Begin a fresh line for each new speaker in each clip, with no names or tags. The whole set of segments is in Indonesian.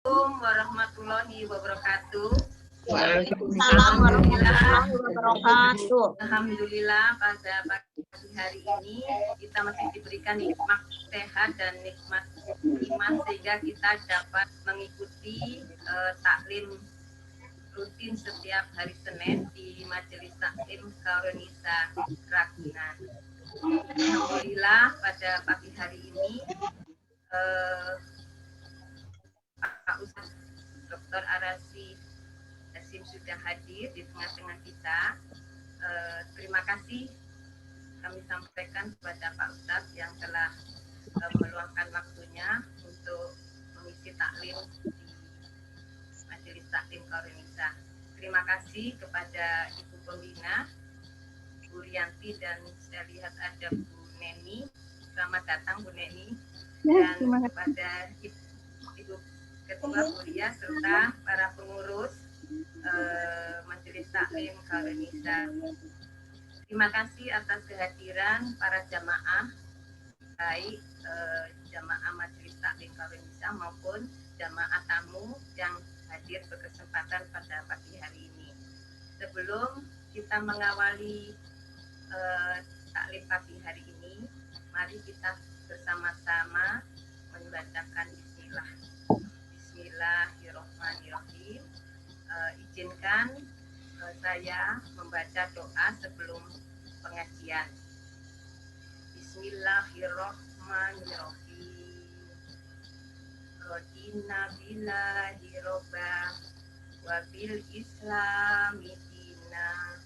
Assalamualaikum warahmatullahi wabarakatuh.
Waalaikumsalam warahmatullahi wabarakatuh.
Alhamdulillah pada pagi hari ini kita masih diberikan nikmat sehat dan nikmat iman sehingga kita dapat mengikuti taklim rutin setiap hari Senin di Majelis Taklim Karonisa Ragunan. Alhamdulillah pada pagi hari ini Pak Ustaz Dr. Arasi Hasim sudah hadir di tengah-tengah kita. Terima kasih kami sampaikan kepada Pak Ustaz yang telah meluangkan waktunya untuk mengisi taklim di Majelis Taklim Karonisa. Terima kasih kepada Ibu Pembina, Bu Rianti, dan saya lihat ada Bu Neni. Selamat datang Bu Neni. Dan kepada Ibu Ketua Kuliah serta para pengurus Majelis Taklim Karonisa. Terima kasih atas kehadiran para jamaah, baik jamaah Majelis Taklim Karonisa maupun jamaah tamu yang hadir berkesempatan pada pagi hari ini. Sebelum kita mengawali taklim pagi hari ini, mari kita bersama-sama membacakan Bismillah. Bismillahirrahmanirrahim. Izinkan saya membaca doa sebelum pengajian. Bismillahirrahmanirrahim. Radina billahi robba wa bil islami dina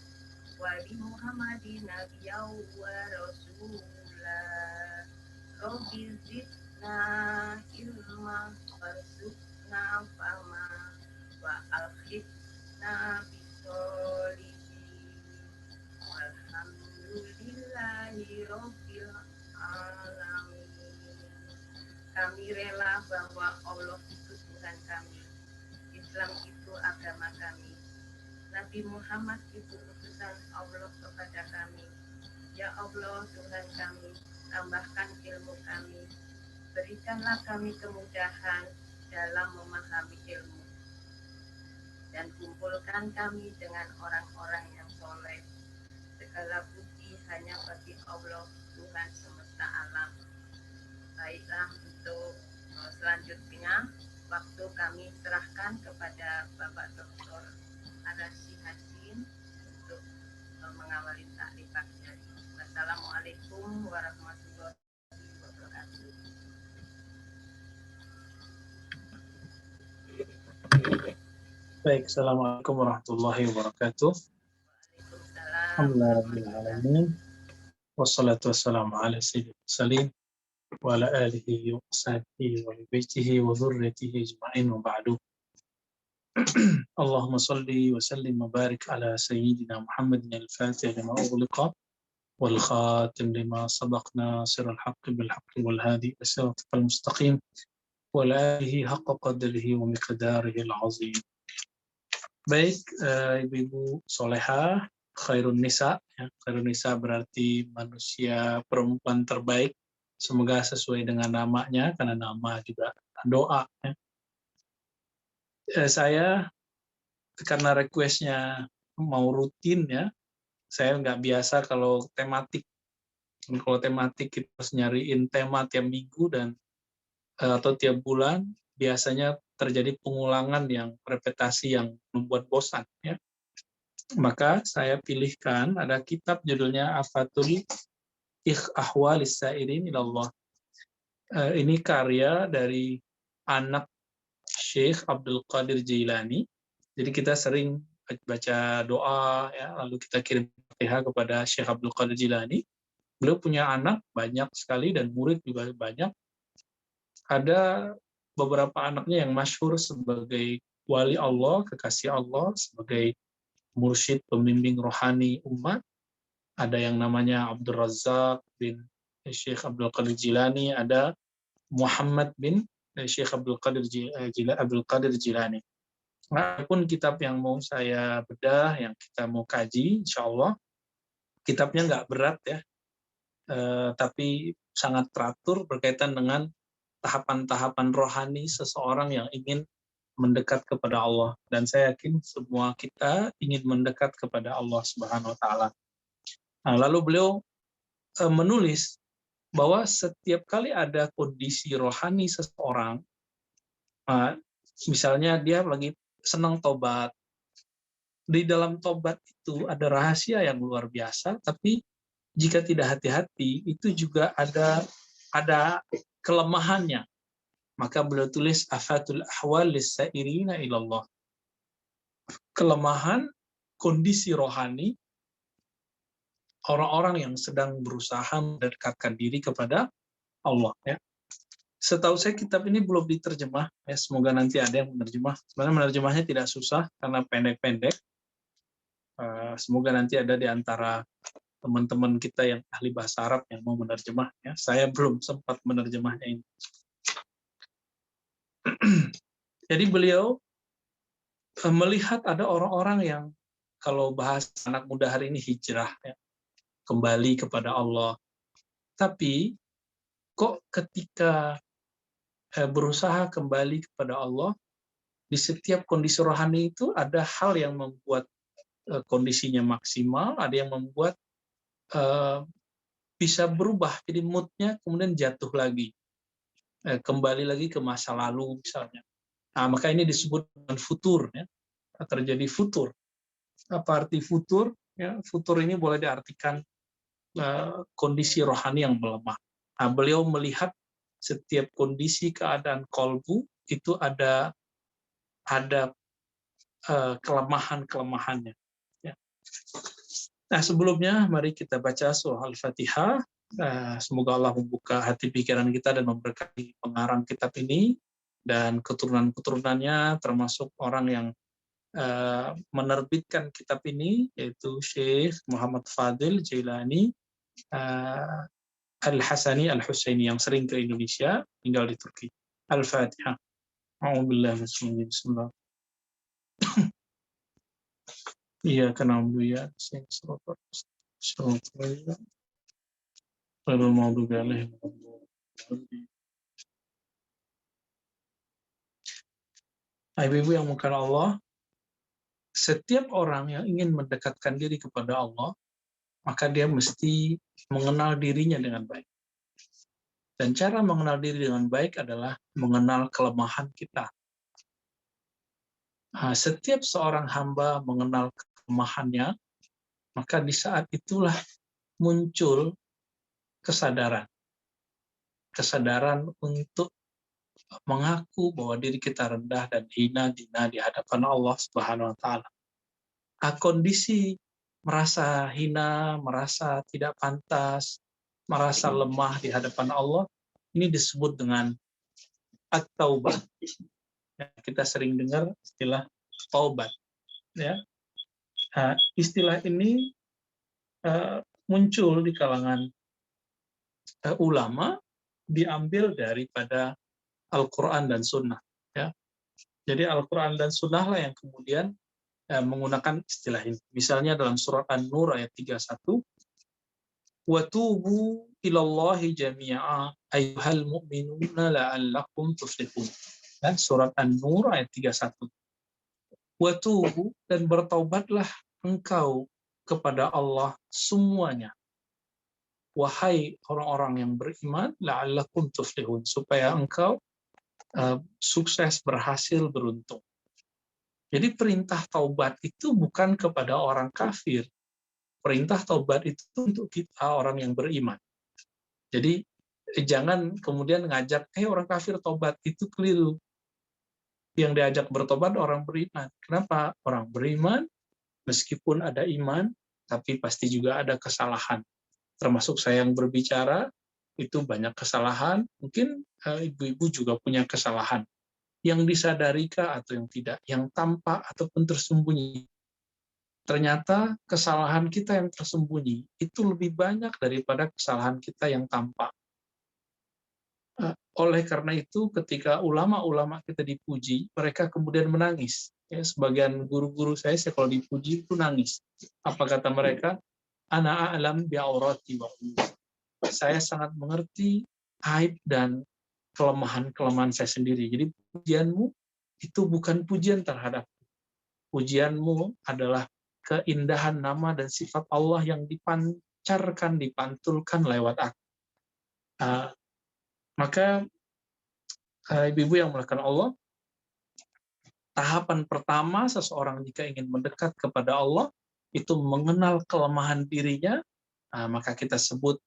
wa bi muhammadin nabiyya wa rasula rabbi zidna ilma warzuqna fahma wa alhidna bisolihin walhamdulillahi rabbil alamin. Kami rela bahwa Allah itu Tuhan kami, Islam itu agama kami, Nabi Muhammad itu utusan Allah kepada kami. Ya Allah Tuhan kami, tambahkan ilmu kami, berikanlah kami kemudahan dalam memahami ilmu, dan kumpulkan kami dengan orang-orang yang soleh. Segala puji hanya bagi Allah Tuhan semesta alam. Baiklah, untuk selanjutnya waktu kami serahkan kepada Bapak Dr. Arasi Hasim untuk mengawali taklim pagi hari. Wassalamualaikum warahmatullahi wabarakatuh.
Baik, Assalamualaikum warahmatullahi wabarakatuh. Alhamdulillahirrahmanirrahim. Wassalatu wassalamu ala sayyidil mursalin wa ala alihi wa sahbihi wa baitihi wa dhurriyyatihi ajma'in wa ba'du. Allahumma salli wa sallim wa barik ala sayyidina Muhammadin al-Fatih lima ughliqa wal khatim lima sabaqna sirral haqqi bil haqqi wal hadi as-siratal mustaqim wa ala alihi haqqa qadrihi wa miqdarihi al-azim. Baik, ibu-ibu solehah, khairun nisa, ya. Khairun nisa berarti manusia perempuan terbaik. Semoga sesuai dengan namanya, karena nama juga doa. Ya. Saya karena requestnya mau rutin ya, saya nggak biasa kalau tematik. Kalau tematik kita harus nyariin tema tiap minggu dan atau tiap bulan, biasanya terjadi pengulangan yang repetasi yang membuat bosan. Ya. Maka saya pilihkan ada kitab judulnya Afatul Ahwalis Sa'irin Ilallah. Ini karya dari anak Syekh Abdul Qadir Jailani. Jadi kita sering baca doa, ya, lalu kita kirim Fatihah kepada Syekh Abdul Qadir Jailani. Beliau punya anak banyak sekali dan murid juga banyak. Ada beberapa anaknya yang masyhur sebagai wali Allah, kekasih Allah, sebagai mursyid pembimbing rohani umat. Ada yang namanya Abdul Razak bin Syekh Abdul Qadir Jilani, ada Muhammad bin Syekh Abdul Qadir Jilani. Adapun kitab yang mau saya bedah, yang kita mau kaji, insya Allah, kitabnya nggak berat ya, tapi sangat teratur berkaitan dengan tahapan-tahapan rohani seseorang yang ingin mendekat kepada Allah, dan saya yakin semua kita ingin mendekat kepada Allah Subhanahu wa taala. Nah, lalu beliau menulis bahwa setiap kali ada kondisi rohani seseorang, misalnya dia lagi senang tobat, di dalam tobat itu ada rahasia yang luar biasa, tapi jika tidak hati-hati itu juga ada kelemahannya. Maka beliau tulis afatul ahwal lis-sairina ilallah. Kelemahan kondisi rohani orang-orang yang sedang berusaha mendekatkan diri kepada Allah, ya. Setahu saya kitab ini belum diterjemah, ya, semoga nanti ada yang menerjemah. Sebenarnya menerjemahnya tidak susah karena pendek-pendek. Semoga nanti ada di antara teman-teman kita yang ahli bahasa Arab yang mau menerjemah, ya. Saya belum sempat menerjemahnya ini. Jadi beliau melihat ada orang-orang yang, kalau bahas anak muda hari ini, hijrah, ya, kembali kepada Allah. Tapi kok ketika berusaha kembali kepada Allah, di setiap kondisi rohani itu ada hal yang membuat kondisinya maksimal, ada yang membuat bisa berubah, jadi moodnya kemudian jatuh lagi, kembali lagi ke masa lalu misalnya. Nah, maka ini disebut dengan futur, ya. Terjadi futur. Apa arti futur? Ya, futur ini boleh diartikan kondisi rohani yang melemah. Nah, beliau melihat setiap kondisi keadaan kolbu itu ada kelemahan-kelemahannya. Ya. Nah, sebelumnya mari kita baca surah Al-Fatihah. Semoga Allah membuka hati pikiran kita dan memberkati pengarang kitab ini dan keturunan-keturunannya, termasuk orang yang menerbitkan kitab ini, yaitu Syekh Muhammad Fadil Jailani Al-Hasani Al-Husaini, yang sering ke Indonesia, tinggal di Turki. Al-Fatihah. A'udzubillahi bismillah. Iya, kenal dulu ya. Ibu-ibu yang mulia Allah, setiap orang yang ingin mendekatkan diri kepada Allah, maka dia mesti mengenal dirinya dengan baik. Dan cara mengenal diri dengan baik adalah mengenal kelemahan kita. Nah, setiap seorang hamba mengenal kelemahannya, maka di saat itulah muncul kesadaran. Kesadaran untuk mengaku bahwa diri kita rendah dan hina di hadapan Allah Subhanahu wa taala. Kondisi merasa hina, merasa tidak pantas, merasa lemah di hadapan Allah, ini disebut dengan at-taubah. Ya, kita sering dengar istilah taubat, ya. Nah, istilah ini muncul di kalangan ulama, diambil daripada Al-Quran dan Sunnah. Ya. Jadi Al-Quran dan Sunnah lah yang kemudian menggunakan istilah ini. Misalnya dalam surat An-Nur ayat 31, وَتُوبُوا إِلَى اللَّهِ جَمِيعًا أَيُّهَا الْمُؤْمِنُونَ لَعَلَّكُمْ تُفْلِحُونَ. Dan surat An-Nur ayat 31. وَتُوبُوا, dan bertaubatlah engkau kepada Allah semuanya, wahai orang-orang yang beriman, la'allakum tuflihun, supaya engkau sukses, berhasil, beruntung. Jadi perintah taubat itu bukan kepada orang kafir. Perintah taubat itu untuk kita, orang yang beriman. Jadi jangan kemudian ngajak, orang kafir taubat, itu keliru. Yang diajak bertobat orang beriman. Kenapa? Orang beriman, meskipun ada iman, tapi pasti juga ada kesalahan. Termasuk saya yang berbicara, itu banyak kesalahan. Mungkin ibu-ibu juga punya kesalahan. Yang disadarikah atau yang tidak, yang tampak ataupun tersembunyi. Ternyata kesalahan kita yang tersembunyi itu lebih banyak daripada kesalahan kita yang tampak. Oleh karena itu, ketika ulama-ulama kita dipuji, mereka kemudian menangis. Ya, sebagian guru-guru saya kalau dipuji itu nangis. Apa kata mereka? Ana a'lam bi'aurati wa uyubi. Saya sangat mengerti aib dan kelemahan-kelemahan saya sendiri. Jadi pujianmu itu bukan pujian terhadap. Pujianmu adalah keindahan nama dan sifat Allah yang dipancarkan, dipantulkan lewat aku. Maka ibu-ibu yang melakukan Allah, tahapan pertama seseorang jika ingin mendekat kepada Allah, itu mengenal kelemahan dirinya, maka kita sebut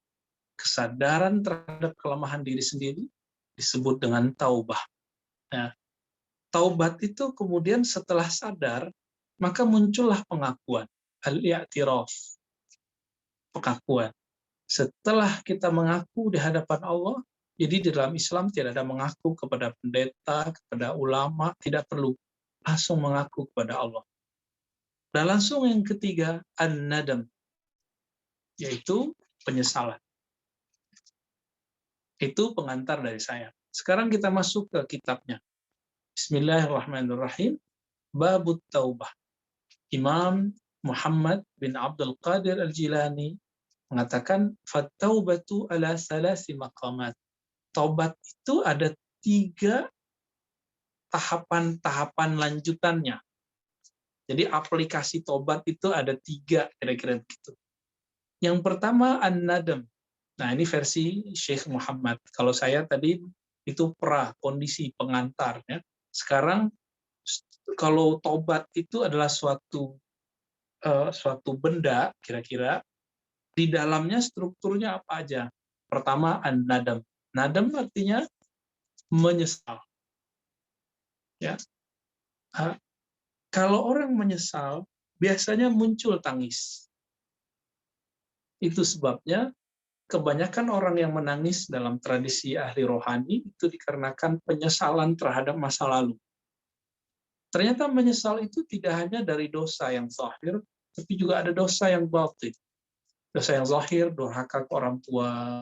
kesadaran terhadap kelemahan diri sendiri, disebut dengan taubah. Nah, taubat itu kemudian setelah sadar, maka muncullah pengakuan, al-i'tiraf, pengakuan. Setelah kita mengaku di hadapan Allah, jadi di dalam Islam tidak ada mengaku kepada pendeta, kepada ulama, tidak perlu. Langsung mengaku kepada Allah. Dan langsung yang ketiga, an-nadam, yaitu penyesalan. Itu pengantar dari saya. Sekarang kita masuk ke kitabnya. Bismillahirrahmanirrahim. Babut Taubah. Imam Muhammad bin Abdul Qadir Al-Jilani mengatakan, "Fattaubatu ala salasi maqamat." Taubat itu ada 3 tahapan-tahapan lanjutannya. Jadi aplikasi taubat itu ada 3, kira-kira begitu. Yang pertama, an-nadam. Nah, ini versi Syekh Muhammad. Kalau saya tadi itu kondisi pengantar. Ya. Sekarang, kalau taubat itu adalah suatu benda, kira-kira, di dalamnya strukturnya apa aja? Pertama, an-nadam. Nadam artinya menyesal. Ya. Kalau orang menyesal, biasanya muncul tangis. Itu sebabnya kebanyakan orang yang menangis dalam tradisi ahli rohani itu dikarenakan penyesalan terhadap masa lalu. Ternyata menyesal itu tidak hanya dari dosa yang zahir, tapi juga ada dosa yang batin. Dosa yang zahir, durhaka ke orang tua,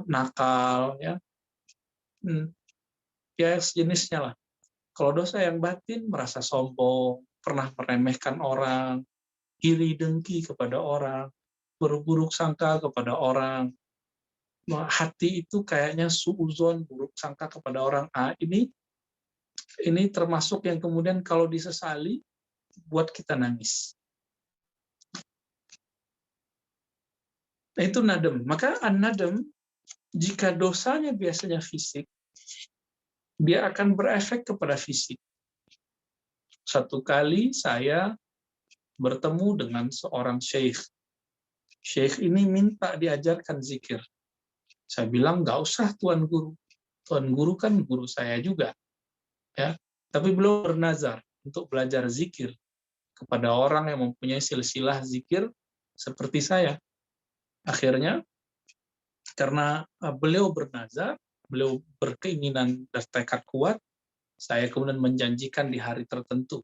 nakal, ya, ya sejenisnya lah. Kalau dosa yang batin, merasa sombong, pernah meremehkan orang, iri dengki kepada orang, berburuk sangka kepada orang, hati itu kayaknya suuzon, buruk sangka kepada orang. Ini termasuk yang kemudian kalau disesali, buat kita nangis. Nah, itu nadem. Maka an-nadem, jika dosanya biasanya fisik, dia akan berefek kepada fisik. Satu kali saya bertemu dengan seorang syekh. Syekh ini minta diajarkan zikir. Saya bilang, nggak usah Tuan Guru. Tuan Guru kan guru saya juga. Ya. Tapi beliau bernazar untuk belajar zikir kepada orang yang mempunyai silsilah zikir seperti saya. Akhirnya, karena beliau bernazar, beliau berkeinginan dan tekad kuat, saya kemudian menjanjikan di hari tertentu.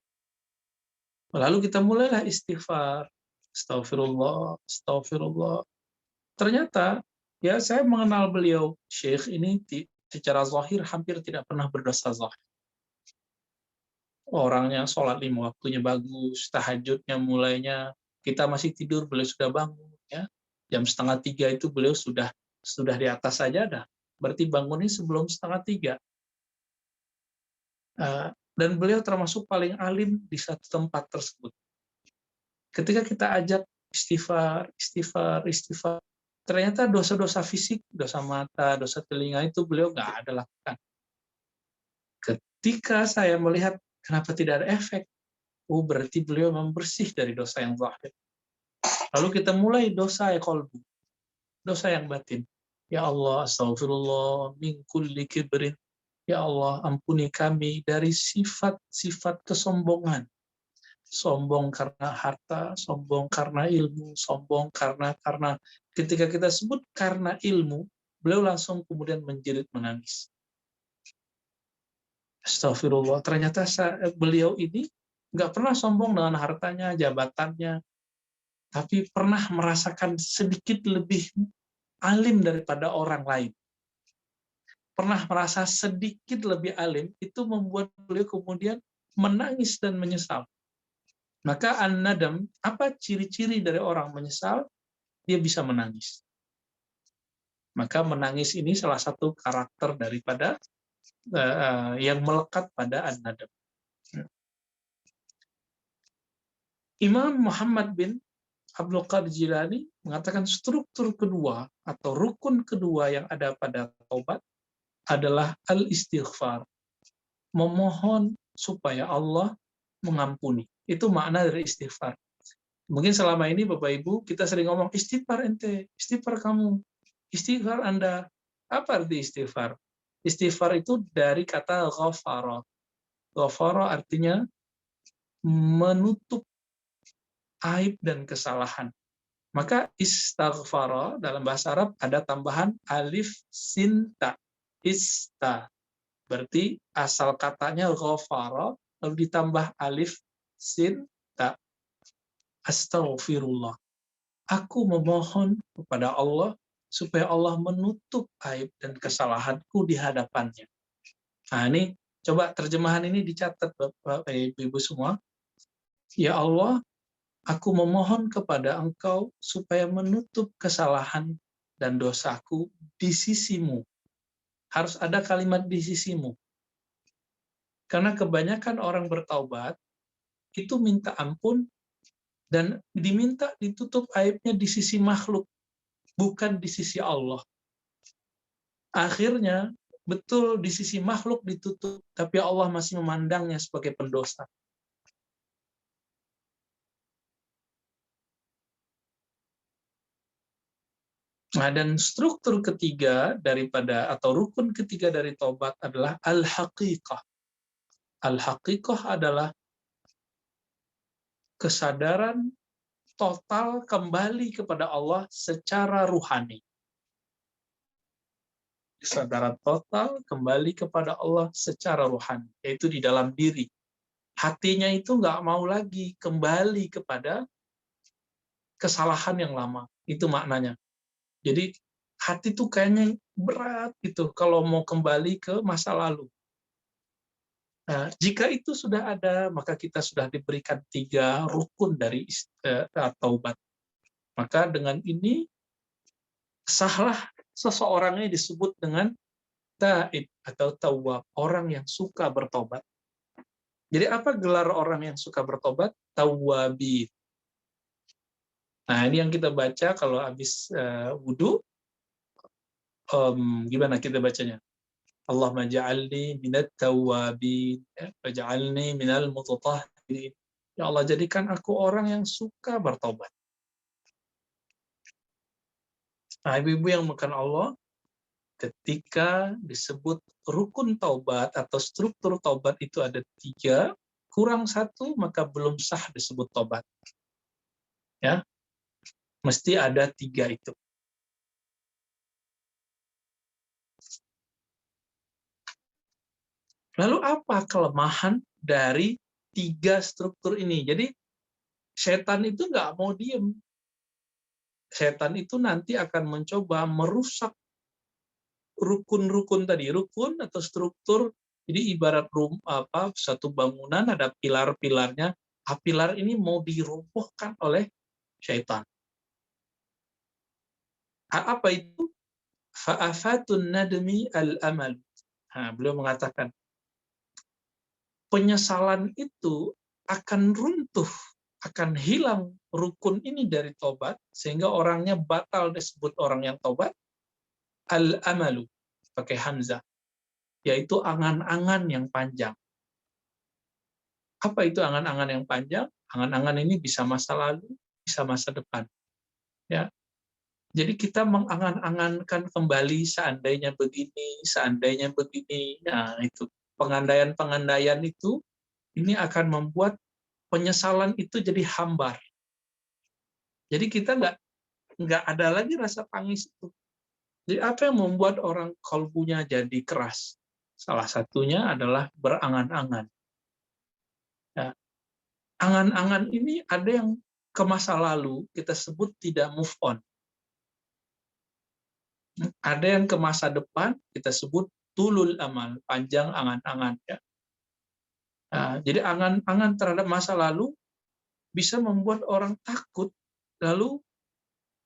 Lalu kita mulailah istighfar, astagfirullah, astagfirullah. Ternyata, ya saya mengenal beliau, Syekh ini secara zahir hampir tidak pernah berdosa zahir. Orangnya sholat 5 waktunya bagus, tahajudnya mulainya, kita masih tidur, beliau sudah bangun. Ya. Jam 2:30 itu beliau sudah di atas sajadah. Berarti bangunnya sebelum 2:30. Dan beliau termasuk paling alim di satu tempat tersebut. Ketika kita ajak istighfar, ternyata dosa-dosa fisik, dosa mata, dosa telinga itu beliau nggak ada lakukan. Ketika saya melihat kenapa tidak ada efek, berarti beliau membersih dari dosa yang zahir. Lalu kita mulai dosa qalbu, dosa yang batin. Ya Allah, astagfirullah, min kulli kibrin. Ya Allah, ampuni kami dari sifat-sifat kesombongan. Sombong karena harta, sombong karena ilmu, sombong karena ketika kita sebut karena ilmu, beliau langsung kemudian menjerit menangis. Astagfirullah, ternyata beliau ini nggak pernah sombong dengan hartanya, jabatannya, tapi pernah merasakan sedikit lebih alim daripada orang lain. Pernah merasa sedikit lebih alim, itu membuat beliau kemudian menangis dan menyesal. Maka an-nadam, apa ciri-ciri dari orang menyesal? Dia bisa menangis. Maka menangis ini salah satu karakter daripada yang melekat pada an-nadam. Imam Muhammad bin Abdul Qadir Jilani mengatakan struktur kedua atau rukun kedua yang ada pada taubat adalah al-istighfar, memohon supaya Allah mengampuni. Itu makna dari istighfar. Mungkin selama ini Bapak Ibu kita sering ngomong istighfar ente, istighfar kamu, istighfar Anda. Apa arti istighfar? Istighfar itu dari kata ghafara. Ghafara artinya menutup aib dan kesalahan. Maka istaghfara dalam bahasa Arab ada tambahan alif sin ta. Ista. Berarti asal katanya ghafara lalu ditambah alif sin ta. Astaghfirullah. Aku memohon kepada Allah supaya Allah menutup aib dan kesalahanku di hadapannya. Nah, ini coba terjemahan ini dicatat Bapak Ibu semua. Ya Allah, aku memohon kepada Engkau supaya menutup kesalahan dan dosaku di sisimu. Harus ada kalimat di sisimu. Karena kebanyakan orang bertaubat itu minta ampun dan diminta ditutup aibnya di sisi makhluk, bukan di sisi Allah. Akhirnya, betul di sisi makhluk ditutup, tapi Allah masih memandangnya sebagai pendosa. Nah, dan struktur ketiga daripada atau rukun ketiga dari taubat adalah al-haqiqah. Al-haqiqah adalah kesadaran total kembali kepada Allah secara ruhani. Kesadaran total kembali kepada Allah secara ruhani, yaitu di dalam diri. Hatinya itu nggak mau lagi kembali kepada kesalahan yang lama. Itu maknanya. Jadi hati tuh kayaknya berat gitu kalau mau kembali ke masa lalu. Nah, jika itu sudah ada, maka kita sudah diberikan 3 rukun dari taubat. Maka dengan ini sahlah seseorang ini disebut dengan taib atau tawwab, orang yang suka bertobat. Jadi apa gelar orang yang suka bertobat? Tawwabi. Nah, ini yang kita baca kalau habis wudhu. Gimana kita bacanya? Allahumma ja'alni minat tawwabin, waj'alni minal mutatahhirin. Ya Allah, jadikan aku orang yang suka bertobat. Nah, ibu-ibu yang makan Allah, ketika disebut rukun taubat atau struktur taubat itu ada 3, kurang 1 maka belum sah disebut taubat. Ya, mesti ada 3 itu. Lalu apa kelemahan dari 3 struktur ini? Jadi setan itu nggak mau diem. Setan itu nanti akan mencoba merusak rukun-rukun tadi, rukun atau struktur. Jadi ibarat satu bangunan ada pilar-pilarnya. Pilar ini mau dirobohkan oleh setan. Apa itu? Fa'afatun nadmi al-amal. Nah, beliau mengatakan penyesalan itu akan runtuh, akan hilang rukun ini dari tobat, sehingga orangnya batal disebut orang yang tobat. Al-amalu, pakai hamzah, yaitu angan-angan yang panjang. Apa itu angan-angan yang panjang? Angan-angan ini bisa masa lalu, bisa masa depan. Ya. Jadi kita mengangan-angankan kembali seandainya begini, seandainya begini. Nah, itu pengandaian-pengandaian itu ini akan membuat penyesalan itu jadi hambar. Jadi kita nggak ada lagi rasa tangis itu. Jadi apa yang membuat orang kalbunya jadi keras? Salah satunya adalah berangan-angan. Ya. Angan-angan ini ada yang ke masa lalu kita sebut tidak move on. Ada yang ke masa depan kita sebut tulul amal, panjang angan-angan. Ya. Nah, jadi angan-angan terhadap masa lalu bisa membuat orang takut lalu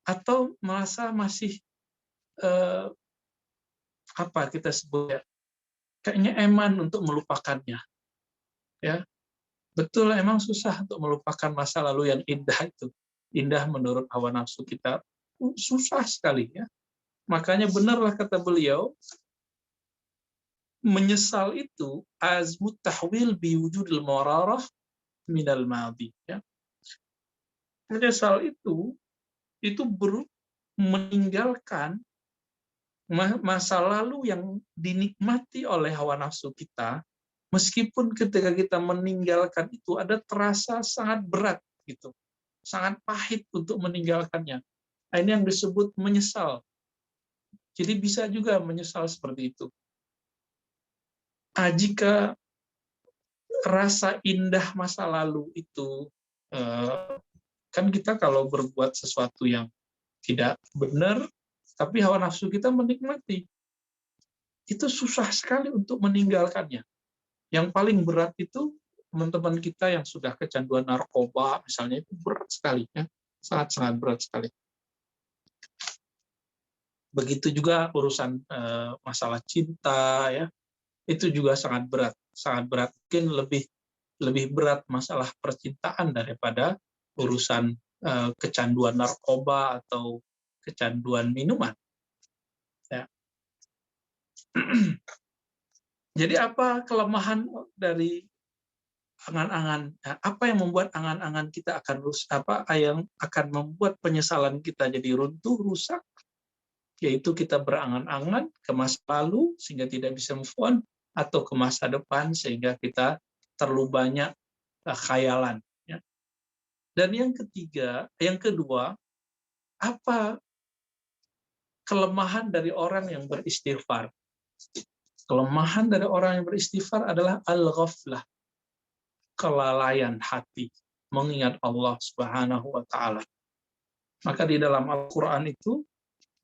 atau merasa masih apa kita sebut ya, kayaknya eman untuk melupakannya. Ya, betul, emang susah untuk melupakan masa lalu yang indah itu. Indah menurut hawa nafsu kita. Susah sekali ya. Makanya benarlah kata beliau, menyesal itu azmut tahwil biwujudil mararah minal madhi. Ya. Menyesal itu meninggalkan masa lalu yang dinikmati oleh hawa nafsu kita, meskipun ketika kita meninggalkan itu ada terasa sangat berat gitu, sangat pahit untuk meninggalkannya. Nah, ini yang disebut menyesal. Jadi bisa juga menyesal seperti itu. Jika rasa indah masa lalu itu, kan kita kalau berbuat sesuatu yang tidak benar, tapi hawa nafsu kita menikmati, itu susah sekali untuk meninggalkannya. Yang paling berat itu teman-teman kita yang sudah kecanduan narkoba, misalnya, itu berat sekali, ya, sangat-sangat berat sekali. Begitu juga urusan masalah cinta, ya, itu juga sangat berat, mungkin lebih berat masalah percintaan daripada urusan kecanduan narkoba atau kecanduan minuman. Ya. Jadi apa kelemahan dari angan-angan? Apa yang membuat angan-angan kita akan rusak? Apa yang akan membuat penyesalan kita jadi runtuh, rusak? Yaitu kita berangan-angan ke masa lalu sehingga tidak bisa move on, atau ke masa depan sehingga kita terlalu banyak khayalan. Ya. Dan yang kedua, apa kelemahan dari orang yang beristighfar? Kelemahan dari orang yang beristighfar adalah al-ghaflah, kelalaian hati, mengingat Allah Subhanahu wa Ta'ala. Maka di dalam Al-Quran itu,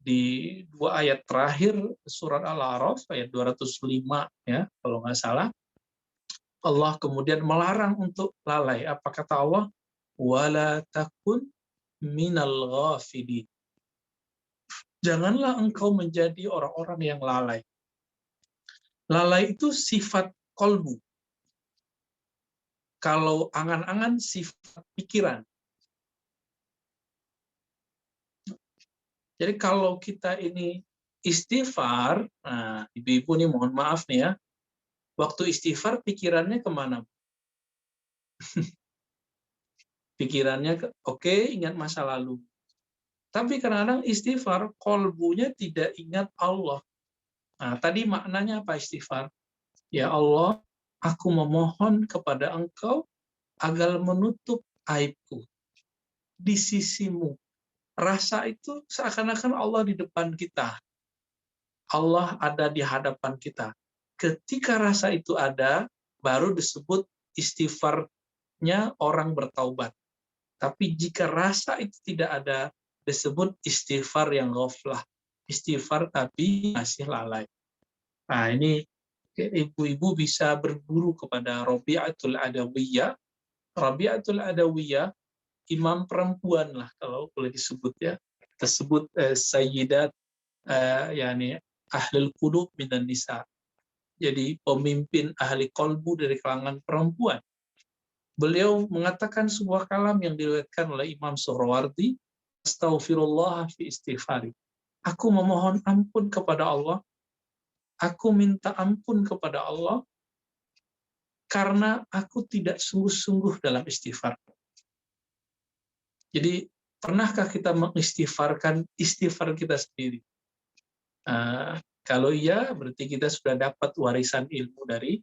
di 2 ayat terakhir surat Al-A'raf, ayat 205, ya, kalau nggak salah, Allah kemudian melarang untuk lalai. Apa kata Allah? Wala takun minal ghafilin. Janganlah engkau menjadi orang-orang yang lalai. Lalai itu sifat kolbu. Kalau angan-angan sifat pikiran. Jadi kalau kita ini istighfar, nah ibu-ibu nih mohon maaf nih ya, waktu istighfar pikirannya kemana? Pikirannya oke, ingat masa lalu. Tapi kadang-kadang istighfar, kolbunya tidak ingat Allah. Nah, tadi maknanya apa istighfar? Ya Allah, aku memohon kepada Engkau agar menutup aibku di sisimu. Rasa itu seakan-akan Allah di depan kita. Allah ada di hadapan kita. Ketika rasa itu ada, baru disebut istighfarnya orang bertaubat. Tapi jika rasa itu tidak ada, disebut istighfar yang ghaflah. Istighfar tapi masih lalai. Nah, ini ibu-ibu bisa berburu kepada Rabi'atul Adawiyah. Rabi'atul Adawiyah, imam perempuan lah kalau boleh disebut ya. Tersebut sayyidat yakni ahlul qulub minan nisa. Jadi pemimpin ahli kolbu dari kalangan perempuan. Beliau mengatakan sebuah kalam yang diriwayatkan oleh Imam Suhrawardi, astaghfirullah fi istighfari. Aku memohon ampun kepada Allah, aku minta ampun kepada Allah karena aku tidak sungguh-sungguh dalam istighfar. Jadi pernahkah kita mengistighfarkan istighfar kita sendiri? Kalau iya, berarti kita sudah dapat warisan ilmu dari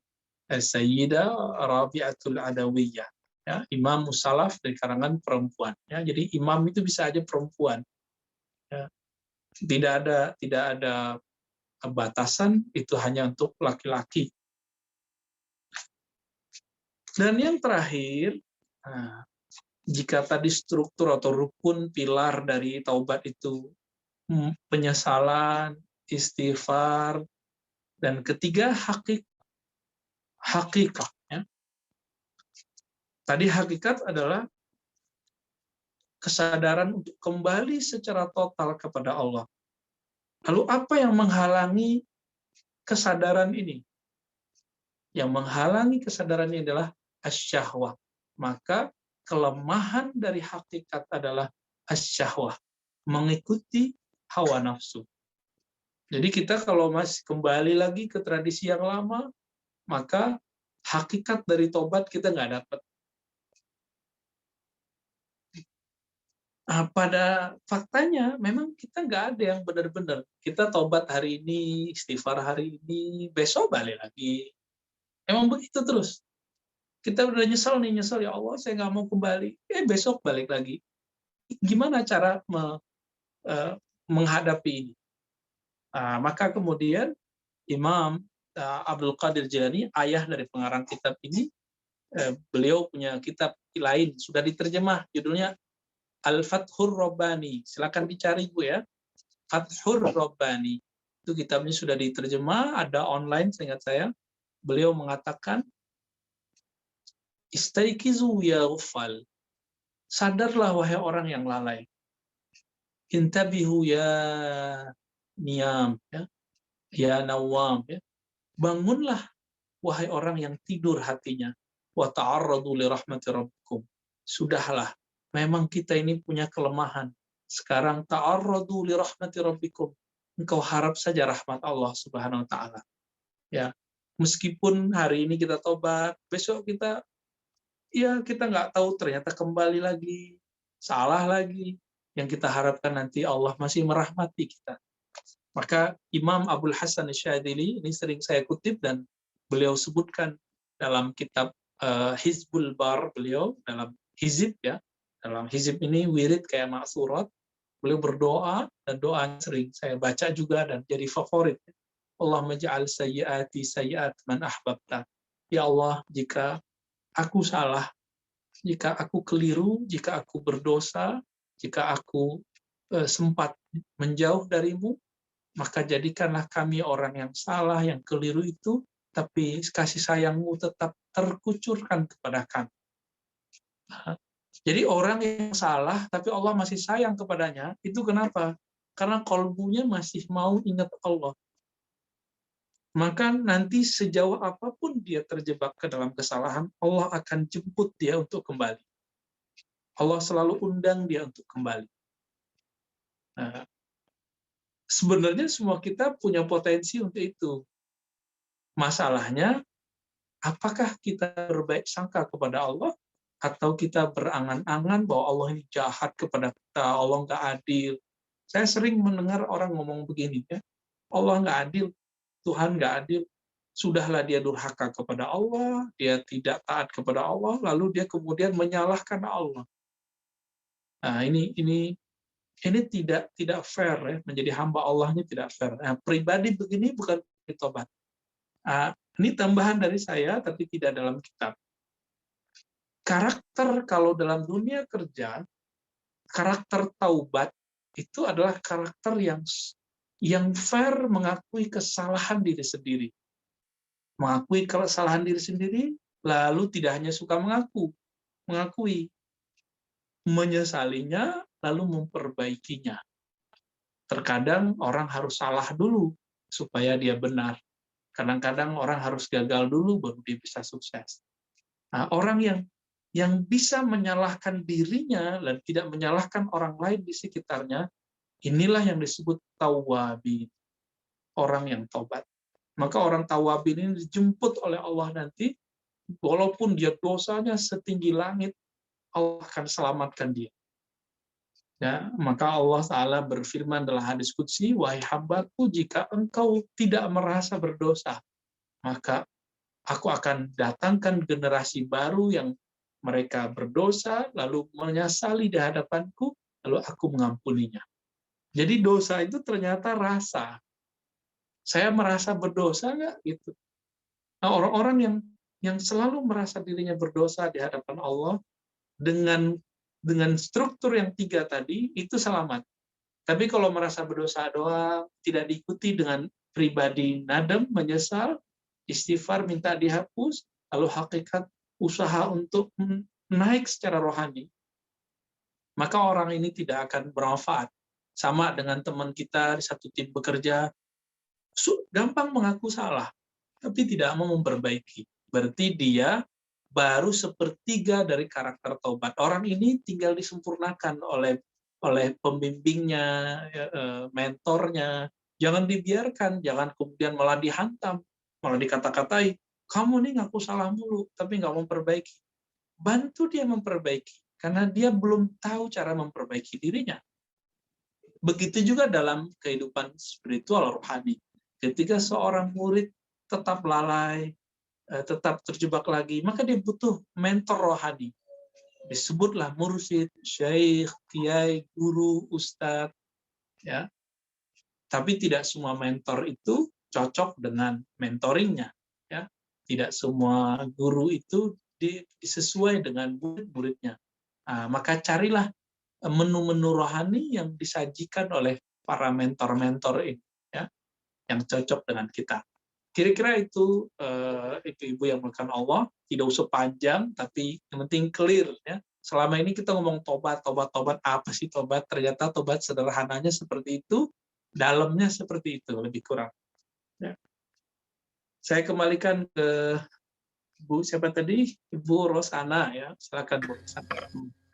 Sayyidah Rabi'atul Adawiyah, ya, imam musalaf dari kalangan perempuan. Ya, jadi imam itu bisa aja perempuan. Ya. Tidak ada batasan, itu hanya untuk laki-laki. Dan yang terakhir, jika tadi struktur atau rukun pilar dari taubat itu penyesalan, istighfar, dan ketiga hakikat. Ya. Tadi hakikat adalah kesadaran untuk kembali secara total kepada Allah. Lalu apa yang menghalangi kesadaran ini? Yang menghalangi kesadarannya adalah asyahwah. Maka kelemahan dari hakikat adalah asyahwah, mengikuti hawa nafsu. Jadi kita kalau masih kembali lagi ke tradisi yang lama, maka hakikat dari tobat kita nggak dapat. Nah, pada faktanya memang kita nggak ada yang benar-benar. Kita tobat hari ini, istighfar hari ini, besok balik lagi. Emang begitu terus. Kita udah nyesel nih, nyesel, ya Allah saya nggak mau kembali. Besok balik lagi. Gimana cara menghadapi ini? Maka kemudian Imam Abdul Qadir Jilani, ayah dari pengarang kitab ini, beliau punya kitab lain, sudah diterjemah, judulnya Al-Fathur Rabbani. Silakan dicari Bu ya. Fathur Rabbani. Itu kitabnya sudah diterjemah, ada online seingat saya. Beliau mengatakan, Istaikizu ya ghufal. Sadarlah wahai orang yang lalai. Intabihu ya niyam, ya nawam. Bangunlah wahai orang yang tidur hatinya. Wa ta'arradu li rahmati rabbikum. Sudahlah, memang kita ini punya kelemahan. Sekarang ta'arradu li rahmati rabbikum. Engkau harap saja rahmat Allah Subhanahu wa taala. Ya, meskipun hari ini kita tobat, besok kita nggak tahu, ternyata kembali lagi, salah lagi. Yang kita harapkan nanti Allah masih merahmati kita. Maka Imam Abul Hasan Asyadzili, ini sering saya kutip dan beliau sebutkan dalam kitab Hizbul Bar beliau, dalam hizib ya. Dalam hizib ini wirid kayak ma'surat. Beliau berdoa, dan doa sering saya baca juga dan jadi favorit. Allahumma ja'al sayyiati sayyiat man ahbabta. Ya Allah, jika aku salah, jika aku keliru, jika aku berdosa, jika aku sempat menjauh darimu, maka jadikanlah kami orang yang salah, yang keliru itu, tapi kasih sayangmu tetap terkucurkan kepada kami. Jadi orang yang salah, tapi Allah masih sayang kepadanya, itu kenapa? Karena kalbunya masih mau ingat Allah. Maka nanti sejauh apapun dia terjebak ke dalam kesalahan, Allah akan jemput dia untuk kembali. Allah selalu undang dia untuk kembali. Nah, sebenarnya semua kita punya potensi untuk itu. Masalahnya, apakah kita berbaik sangka kepada Allah, atau kita berangan-angan bahwa Allah ini jahat kepada kita, Allah nggak adil. Saya sering mendengar orang ngomong begini, ya, Allah nggak adil, Tuhan nggak adil. Sudahlah dia durhaka kepada Allah, dia tidak taat kepada Allah, lalu dia kemudian menyalahkan Allah. Nah, ini tidak fair ya, menjadi hamba Allahnya tidak fair. Nah, pribadi begini bukan tobat. Ini tambahan dari saya, tapi tidak dalam kitab. Karakter kalau dalam dunia kerja, karakter taubat itu adalah karakter yang fair, mengakui kesalahan diri sendiri. Mengakui kesalahan diri sendiri, lalu tidak hanya suka mengakui, menyesalinya, lalu memperbaikinya. Terkadang orang harus salah dulu supaya dia benar. Kadang-kadang orang harus gagal dulu baru dia bisa sukses. Nah, orang yang bisa menyalahkan dirinya dan tidak menyalahkan orang lain di sekitarnya, inilah yang disebut tawwabin, orang yang taubat. Maka orang tawwabin ini dijemput oleh Allah nanti, walaupun dia dosanya setinggi langit, Allah akan selamatkan dia. Ya, maka Allah Ta'ala berfirman dalam hadis qudsi, wahai hambaku, jika engkau tidak merasa berdosa, maka aku akan datangkan generasi baru yang mereka berdosa, lalu menyesali di hadapanku, lalu aku mengampuninya. Jadi dosa itu ternyata rasa. Saya merasa berdosa nggak? Gitu. Nah, orang-orang yang selalu merasa dirinya berdosa di hadapan Allah, dengan struktur yang 3 tadi, itu selamat. Tapi kalau merasa berdosa doang, tidak diikuti dengan pribadi nadam, menyesal, istighfar, minta dihapus, lalu hakikat usaha untuk naik secara rohani, maka orang ini tidak akan bermanfaat. Sama dengan teman kita di satu tim bekerja, gampang mengaku salah. tapi tidak mau memperbaiki. Berarti dia baru sepertiga dari karakter taubat. Orang ini tinggal disempurnakan oleh pembimbingnya, mentornya. Jangan dibiarkan, jangan kemudian malah dihantam, malah dikata-katai. Kamu nih ngaku salah mulu, tapi nggak memperbaiki. Bantu dia memperbaiki, karena dia belum tahu cara memperbaiki dirinya. Begitu juga dalam kehidupan spiritual rohani. Ketika seorang murid tetap lalai, tetap terjebak lagi, maka dia butuh mentor rohani. Disebutlah mursyid, syekh, kiai, guru, ustadz, ya. Tapi tidak semua mentor itu cocok dengan mentoringnya, ya. Tidak semua guru itu disesuai dengan murid-muridnya. Nah, maka carilah menu-menu rohani yang disajikan oleh para mentor-mentor ini, ya, yang cocok dengan kita. Kira-kira itu ibu yang melakukan Allah, tidak usah panjang, tapi yang penting clear. Ya. Selama ini kita ngomong tobat, apa sih tobat? Ternyata tobat sederhananya seperti itu, dalamnya seperti itu, lebih kurang. Ya. Saya kembalikan ke Bu, siapa tadi? Ibu Rosana, ya. Silakan Bu.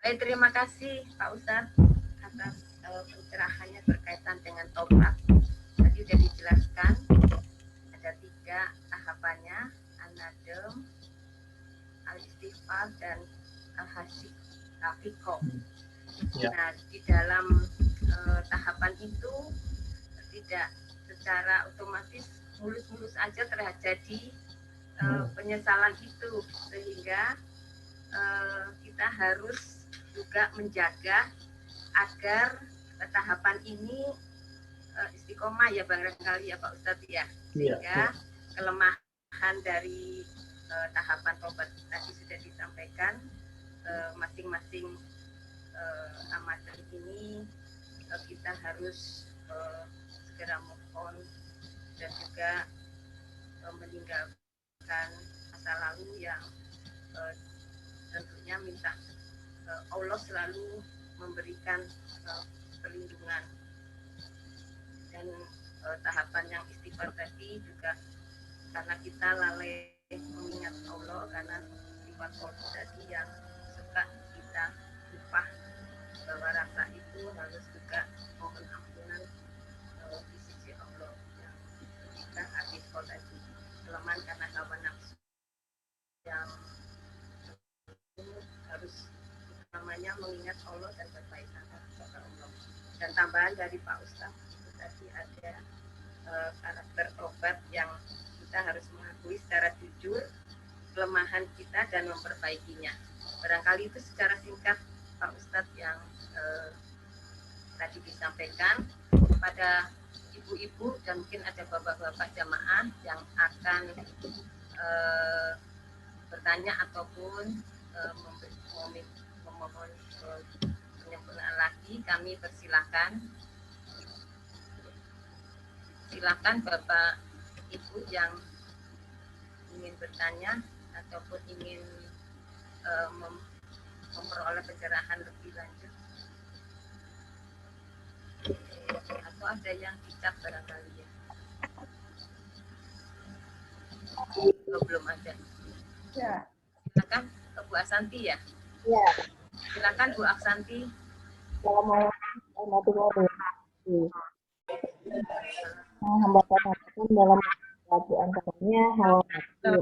Terima kasih Pak Ustadz atas pencerahannya berkaitan dengan tobat. Tadi sudah dijelaskan ada 3 tahapannya, an-nadam, al-istighfar, dan al-haqiqah. Ya. Nah, di dalam tahapan itu tidak secara otomatis mulus-mulus aja terjadi penyesalan itu, sehingga kita harus juga menjaga agar tahapan ini istiqomah ya barangkali ya Pak Ustadz ya, sehingga kelemahan dari tahapan tobat tadi sudah disampaikan, masing-masing amalan ini kita harus segera move on dan juga meninggalkan masa lalu yang tentunya minta Allah selalu memberikan perlindungan. Dan tahapan yang istighfar tadi juga karena kita lalai mengingat Allah, karena sifat Allah tadi yang suka kita lupa bahwa rasa itu harus juga mohon ampunan di sisi Allah, yang kita hakikat tadi kelemahan karena hawa nafsu yang harus namanya mengingat Allah dan berbaik sangka kepada Allah. Dan tambahan dari Pak Ustadz itu tadi ada karakter tobat yang kita harus mengakui secara jujur kelemahan kita dan memperbaikinya. Barangkali itu secara singkat Pak Ustadz yang tadi disampaikan kepada ibu-ibu dan mungkin ada bapak-bapak jamaah yang akan bertanya ataupun memohon penyempurnaan lagi, kami persilakan. Silakan Bapak Ibu yang ingin bertanya ataupun ingin memperoleh pencerahan lebih lanjut, atau ada yang dicap barangkali ya. Belum ada. Ya. Silakan Bu Aksanti ya.
Ya.
Silakan Bu Aksanti.
Assalamualaikum warahmatullahi wabarakatuh. Hambatan-hambatan dalam di antaranya hawa nafsu.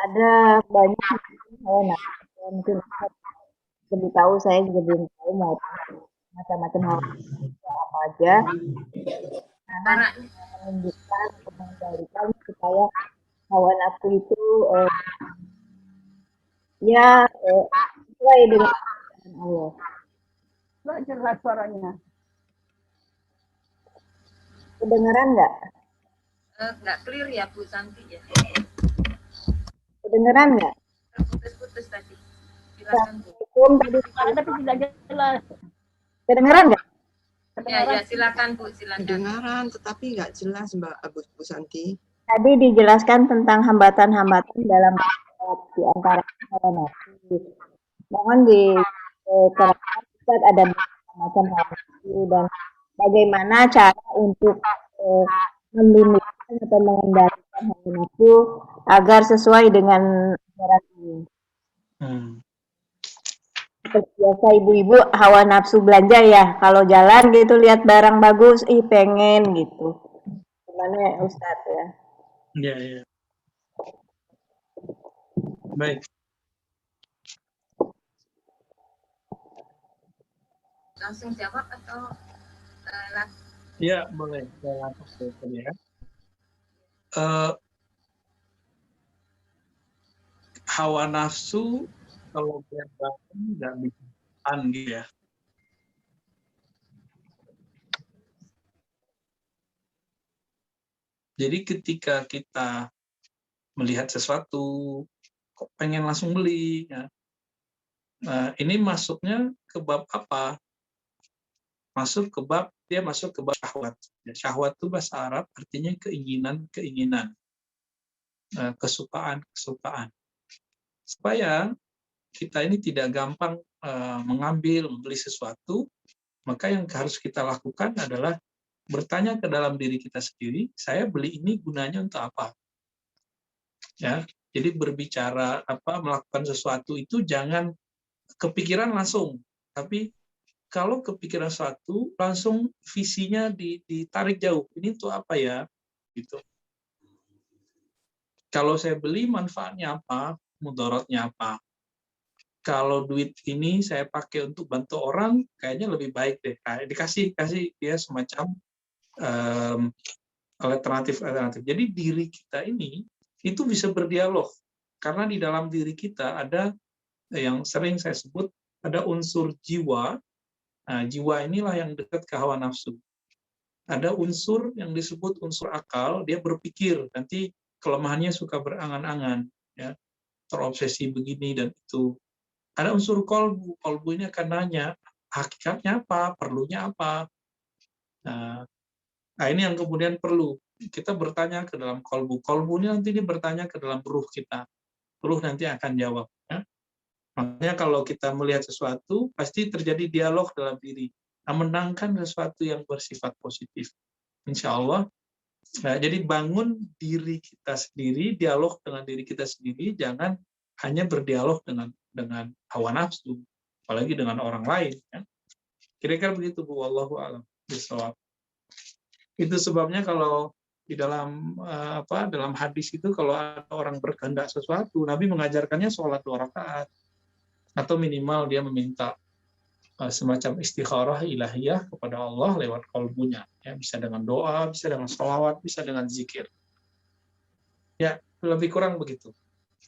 Ada banyak hawa nafsu. Mungkin lebih tahu, saya juga belum tahu mau macam-macam hawa nafsu apa aja. Karena menunjukkan, mengendalikan supaya hawa nafsu itu sesuai dengan Allah. Nggak jelas suaranya. Kedengeran nggak?
Nggak clear ya Bu Santi ya.
Kedengeran nggak?
Putus-putus tadi. Silakan Bu.
Tapi tidak jelas. Kedengeran nggak?
Ya, silakan Bu, silakan.
Kedengaran tetapi nggak jelas Mbak Bu Santi.
Tadi dijelaskan tentang hambatan-hambatan dalam di antara hawa nafsu. Mohon dikerahkan ada macam hawa nafsu dan bagaimana cara untuk melindungi atau mengendalikan hawa agar sesuai dengan ajaran ini. Seperti biasa ibu-ibu hawa nafsu belanja ya, kalau jalan gitu lihat barang bagus, pengen gitu. Gimana ya Ustadz ya?
Ya, ya. Baik.
Langsung jawab atau
Ya, boleh. Saya langsung ya. Hawa nafsu kalau bangun nggak bisa gitu ya. Jadi ketika kita melihat sesuatu, kok pengen langsung beli, ya. Nah, ini masuknya ke bab apa? Dia masuk ke bab syahwat. Syahwat itu bahasa Arab artinya keinginan, kesukaan. Supaya kita ini tidak gampang membeli sesuatu, maka yang harus kita lakukan adalah bertanya ke dalam diri kita sendiri, saya beli ini gunanya untuk apa? Ya, jadi berbicara melakukan sesuatu itu jangan kepikiran langsung, tapi kalau kepikiran sesuatu langsung visinya ditarik jauh. Ini tuh apa ya? Gitu. Kalau saya beli manfaatnya apa? Mudaratnya apa? Kalau duit ini saya pakai untuk bantu orang, kayaknya lebih baik deh. Nah, dikasih dia semacam alternatif. Jadi diri kita ini itu bisa berdialog karena di dalam diri kita ada yang sering saya sebut ada unsur jiwa. Nah, jiwa inilah yang dekat ke hawa nafsu. Ada unsur yang disebut unsur akal, dia berpikir, nanti kelemahannya suka berangan-angan, ya, terobsesi begini dan itu. Ada unsur kolbu, kolbu ini akan nanya, hakikatnya apa, perlunya apa. Nah, ini yang kemudian perlu kita bertanya ke dalam kolbu. Kolbu ini nanti dia bertanya ke dalam ruh kita. Ruh nanti akan jawab. Ya. Makanya kalau kita melihat sesuatu, pasti terjadi dialog dalam diri. Nah, menangkan sesuatu yang bersifat positif. Insya Allah. Nah, jadi bangun diri kita sendiri, dialog dengan diri kita sendiri, jangan hanya berdialog dengan hawa nafsu, apalagi dengan orang lain. Ya. Kira-kira begitu, Bu. Wallahu a'lam bishawab. Itu sebabnya kalau di dalam dalam hadis itu kalau ada orang berkehendak sesuatu, Nabi mengajarkannya sholat 2 rakaat atau minimal dia meminta semacam istikharah ilahiyah kepada Allah lewat kalbunya. Ya, bisa dengan doa, bisa dengan sholawat, bisa dengan zikir. Ya, lebih kurang begitu.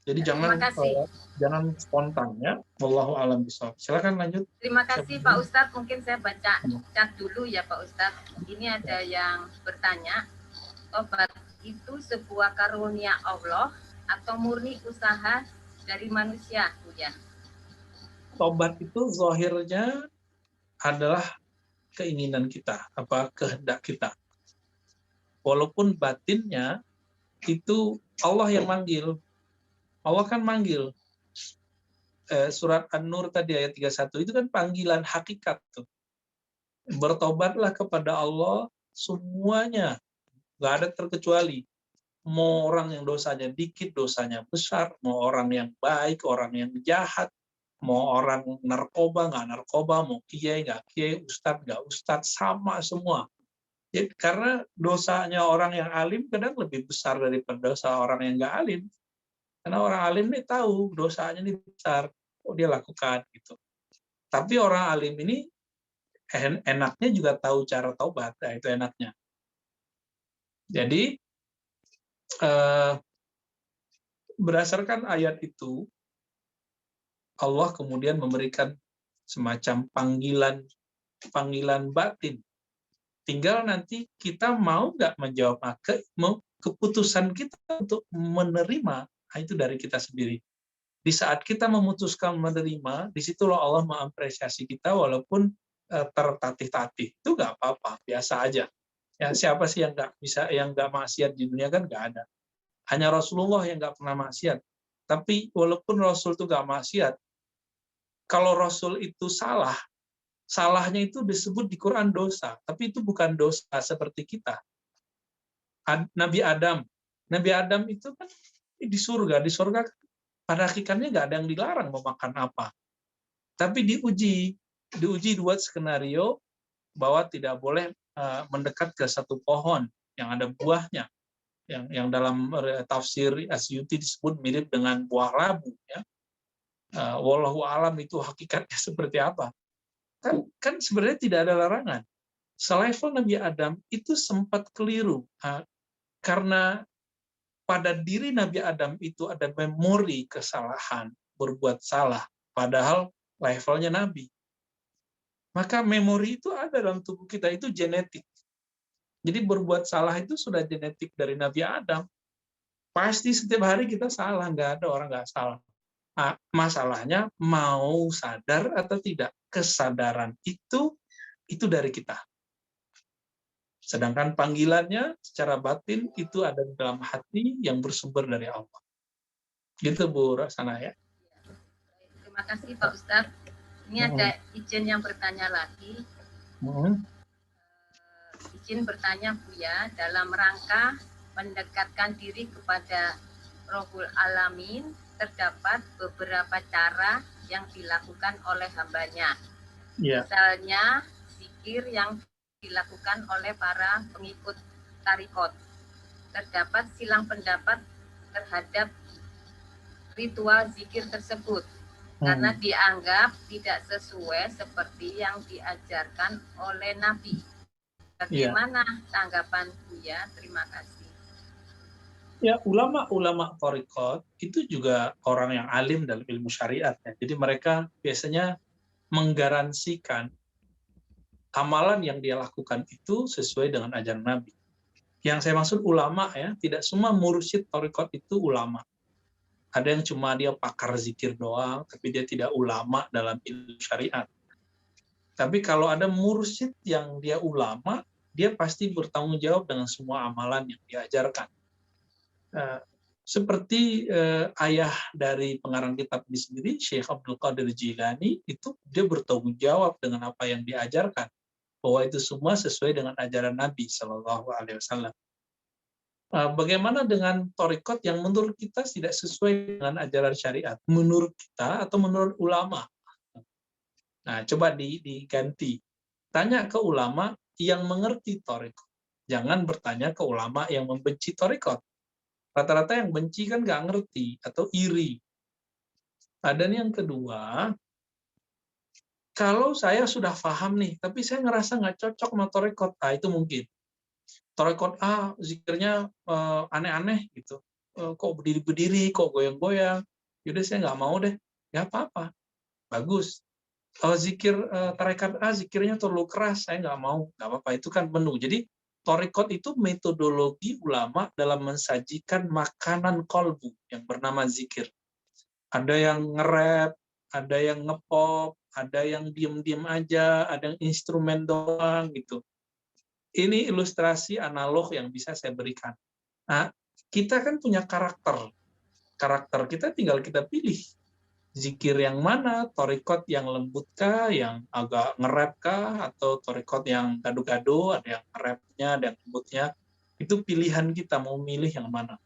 Jadi jangan spontan ya. Wallahu a'lam bishawab. Silakan lanjut.
Terima kasih Pak Ustadz. Mungkin saya baca chat dulu ya Pak Ustadz. Ini ada yang bertanya, obat itu sebuah karunia Allah atau murni usaha dari manusia, Bu ya?
Tobat itu zahirnya adalah keinginan kita, kehendak kita. Walaupun batinnya itu Allah yang manggil. Allah kan manggil. Surat An-Nur tadi ayat 31 itu kan panggilan hakikat tuh. Bertobatlah kepada Allah semuanya, nggak ada terkecuali. Mau orang yang dosanya dikit, dosanya besar, mau orang yang baik, orang yang jahat, mau orang narkoba, nggak narkoba, mau kiai, nggak kiai, ustadz, nggak ustadz, sama semua. Jadi, karena dosanya orang yang alim kadang lebih besar daripada dosa orang yang nggak alim. Karena orang alim ini tahu dosanya ini besar, dia lakukan gitu. Tapi orang alim ini enaknya juga tahu cara taubat, nah, itu enaknya. Jadi berdasarkan ayat itu, Allah kemudian memberikan semacam panggilan batin. Tinggal nanti kita mau nggak menjawab, keputusan kita untuk menerima, itu dari kita sendiri. Di saat kita memutuskan menerima, disitulah Allah mengapresiasi kita walaupun tertatih-tatih. Itu nggak apa-apa, biasa aja. Ya, siapa sih yang nggak maksiat di dunia kan nggak ada. Hanya Rasulullah yang nggak pernah maksiat. Tapi walaupun Rasul itu nggak maksiat, kalau Rasul itu salah, salahnya itu disebut di Quran dosa, tapi itu bukan dosa seperti kita. Nabi Adam itu kan Di surga pada hakikatnya nggak ada yang dilarang mau makan apa. Tapi diuji dua skenario bahwa tidak boleh mendekat ke satu pohon yang ada buahnya, yang dalam tafsir Asyuti disebut mirip dengan buah labu. Ya. Wallahu alam itu hakikatnya seperti apa. Kan sebenarnya tidak ada larangan. Selevel Nabi Adam itu sempat keliru karena pada diri Nabi Adam itu ada memori kesalahan, berbuat salah, padahal levelnya Nabi. Maka memori itu ada dalam tubuh kita, itu genetik. Jadi berbuat salah itu sudah genetik dari Nabi Adam. Pasti setiap hari kita salah, nggak ada orang nggak salah. Masalahnya mau sadar atau tidak. Kesadaran itu dari kita. Sedangkan panggilannya secara batin itu ada di dalam hati yang bersumber dari Allah. Gitu Bu Roksana ya.
Terima kasih Pak Ustadz. Ini ada izin yang bertanya lagi. Izin bertanya Buya, dalam rangka mendekatkan diri kepada Rohul Alamin, terdapat beberapa cara yang dilakukan oleh hambanya. Yeah. Misalnya, zikir yang dilakukan oleh para pengikut tarikot. Terdapat silang pendapat terhadap ritual zikir tersebut karena dianggap tidak sesuai seperti yang diajarkan oleh Nabi. Bagaimana tanggapan Buya? Terima kasih.
Ya, ulama-ulama tarikot itu juga orang yang alim dalam ilmu syariat. Ya. Jadi mereka biasanya menggaransikan amalan yang dia lakukan itu sesuai dengan ajaran Nabi. Yang saya maksud ulama ya, tidak semua mursyid tarikot itu ulama. Ada yang cuma dia pakar zikir doang, tapi dia tidak ulama dalam ilmu syariat. Tapi kalau ada mursyid yang dia ulama, dia pasti bertanggung jawab dengan semua amalan yang diajarkan. Seperti ayah dari pengarang kitab ini sendiri, Syekh Abdul Qadir Jilani, itu dia bertanggung jawab dengan apa yang diajarkan. Bahwa itu semua sesuai dengan ajaran Nabi SAW. Bagaimana dengan torikot yang menurut kita tidak sesuai dengan ajaran syariat? Menurut kita atau menurut ulama? Nah, coba diganti. Tanya ke ulama yang mengerti torikot. Jangan bertanya ke ulama yang membenci torikot. Rata-rata yang benci kan nggak ngerti atau iri. Dan yang kedua, kalau saya sudah paham nih, tapi saya ngerasa nggak cocok sama torikot, itu mungkin. Torikot zikirnya aneh-aneh gitu. Kok berdiri-berdiri, kok goyang-goyang. Yaudah saya nggak mau deh. Nggak apa-apa. Bagus. Zikir tarekat zikirnya terlalu keras, saya nggak mau. Nggak apa-apa, itu kan menu. Jadi torikot itu metodologi ulama dalam mensajikan makanan kolbu yang bernama zikir. Ada yang nge-rap, ada yang nge-pop, ada yang diem-diem aja, ada yang instrumen doang gitu. Ini ilustrasi analog yang bisa saya berikan. Nah, kita kan punya karakter. Karakter kita tinggal kita pilih. Zikir yang mana, torikot yang lembutkah, yang agak nge-rap-kah, atau torikot yang gado-gado, ada yang nge-rap-nya, ada yang lembutnya. Itu pilihan kita, mau milih yang mana.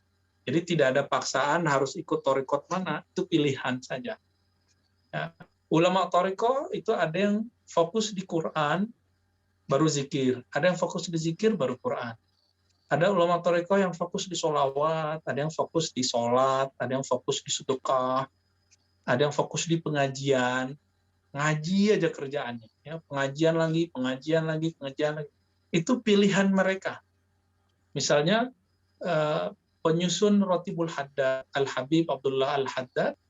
Jadi tidak ada paksaan harus ikut torikot mana, itu pilihan saja. Ya. Ulama torikot itu ada yang fokus di Quran, baru zikir. Ada yang fokus di zikir, baru Quran. Ada ulama toriko yang fokus di sholawat, ada yang fokus di sholat, ada yang fokus di sedekah, ada yang fokus di pengajian. Ngaji aja kerjaannya. Ya, pengajian lagi. Itu pilihan mereka. Misalnya, penyusun Rotibul Haddad, Al-Habib Abdullah Al-Haddad,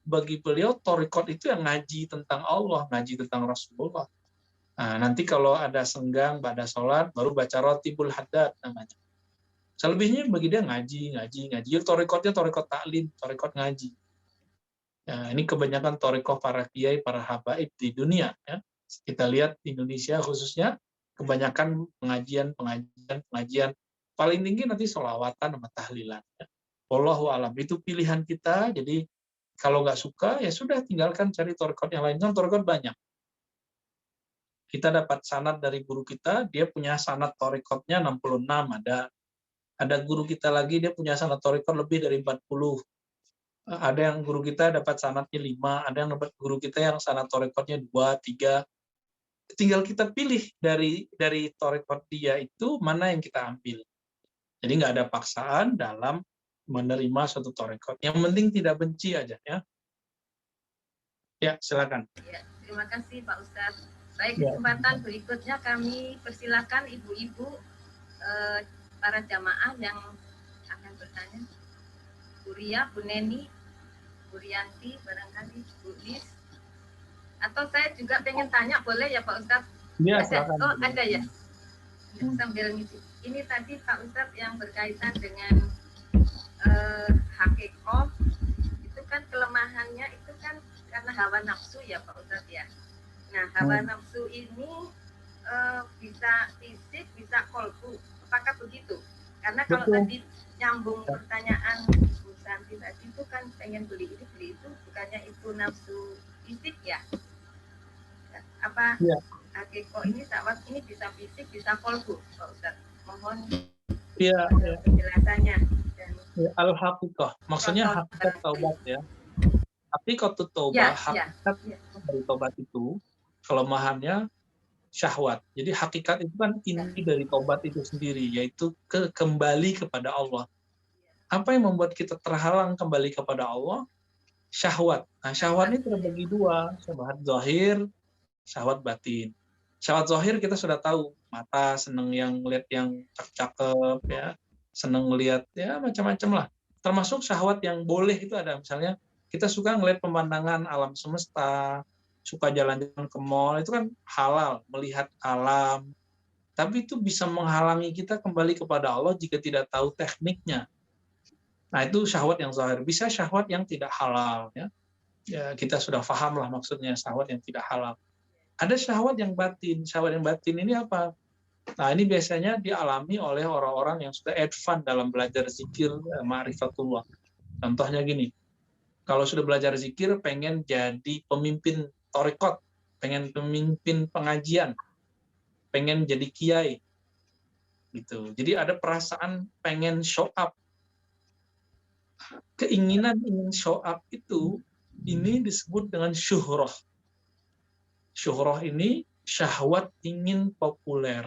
bagi beliau torikot itu yang ngaji tentang Allah, ngaji tentang Rasulullah. Nah, nanti kalau ada senggang pada sholat, baru baca Rotibul Haddad namanya. Selebihnya bagi dia ngaji. Torikotnya torikot taklim, torikot ngaji. Ya, ini kebanyakan torikot para kiai, para habaib di dunia. Ya. Kita lihat di Indonesia khususnya, kebanyakan pengajian. Paling tinggi nanti sholawatan sama tahlilan. Ya. Wallahu alam, itu pilihan kita. Jadi kalau nggak suka, ya sudah tinggalkan cari torikot yang lain. Kan torikot banyak. Kita dapat sanad dari guru kita, dia punya sanad torikotnya 66 ada. Ada guru kita lagi, dia punya sanad thariqah lebih dari 40. Ada yang guru kita dapat sanadnya 5, ada yang dapat guru kita yang sanad thariqahnya 2, 3. Tinggal kita pilih dari thariqah dia itu mana yang kita ambil. Jadi nggak ada paksaan dalam menerima suatu thariqah. Yang penting tidak benci aja ya. Ya, silakan.
Ya, terima kasih Pak Ustadz. Baik,
Ya.
kesempatan berikutnya kami persilakan ibu-ibu para jamaah yang akan bertanya. Bu Ria, Bu Neni, Bu Rianti, barangkali Bu Lis. Atau saya juga pengen tanya, boleh ya Pak Ustadz?
Ya,
Ada?
silakan.
Oh, ada ya? Sambil ngisi. Ini tadi Pak Ustadz yang berkaitan dengan hakikoh, itu kan kelemahannya itu kan karena hawa nafsu ya Pak Ustadz ya. Nah, hawa nafsu ini bisa fisik, bisa kolbu. Apakah begitu? Karena kalau tadi nyambung pertanyaan Bu Santi tadi itu kan pengen beli itu, bukannya itu nafsu fisik ya? Apa hakikoh ini sawat ini bisa fisik, bisa kolbu Pak Ustadz? Mohon penjelasannya.
Al-haqiqah, maksudnya hakikat taubat ya. Hakikat taubat, hakikat dari taubat itu kelemahannya syahwat. Jadi hakikat itu kan inti dari taubat itu sendiri, yaitu kembali kepada Allah. Apa yang membuat kita terhalang kembali kepada Allah? Syahwat. Nah, syahwat ini terbagi dua, syahwat zahir, syahwat batin. Syahwat zahir kita sudah tahu, mata seneng yang lihat yang cakep ya, seneng lihat ya macam-macam lah. Termasuk syahwat yang boleh itu ada, misalnya kita suka ngelihat pemandangan alam semesta, suka jalan-jalan ke mall, itu kan halal, melihat alam. Tapi itu bisa menghalangi kita kembali kepada Allah jika tidak tahu tekniknya. Nah, itu syahwat yang zahir. Bisa syahwat yang tidak halal ya. Ya, kita sudah paham lah maksudnya syahwat yang tidak halal. Ada syahwat yang batin. Syahwat yang batin ini apa? Nah, ini biasanya dialami oleh orang-orang yang sudah advance dalam belajar zikir ma'rifatullah. Contohnya gini, kalau sudah belajar zikir, pengen jadi pemimpin thariqat, pengen pemimpin pengajian, pengen jadi kiai. Gitu. Jadi ada perasaan pengen show up. Keinginan ingin show up itu, ini disebut dengan syuhrah. Syuhrah ini syahwat ingin populer.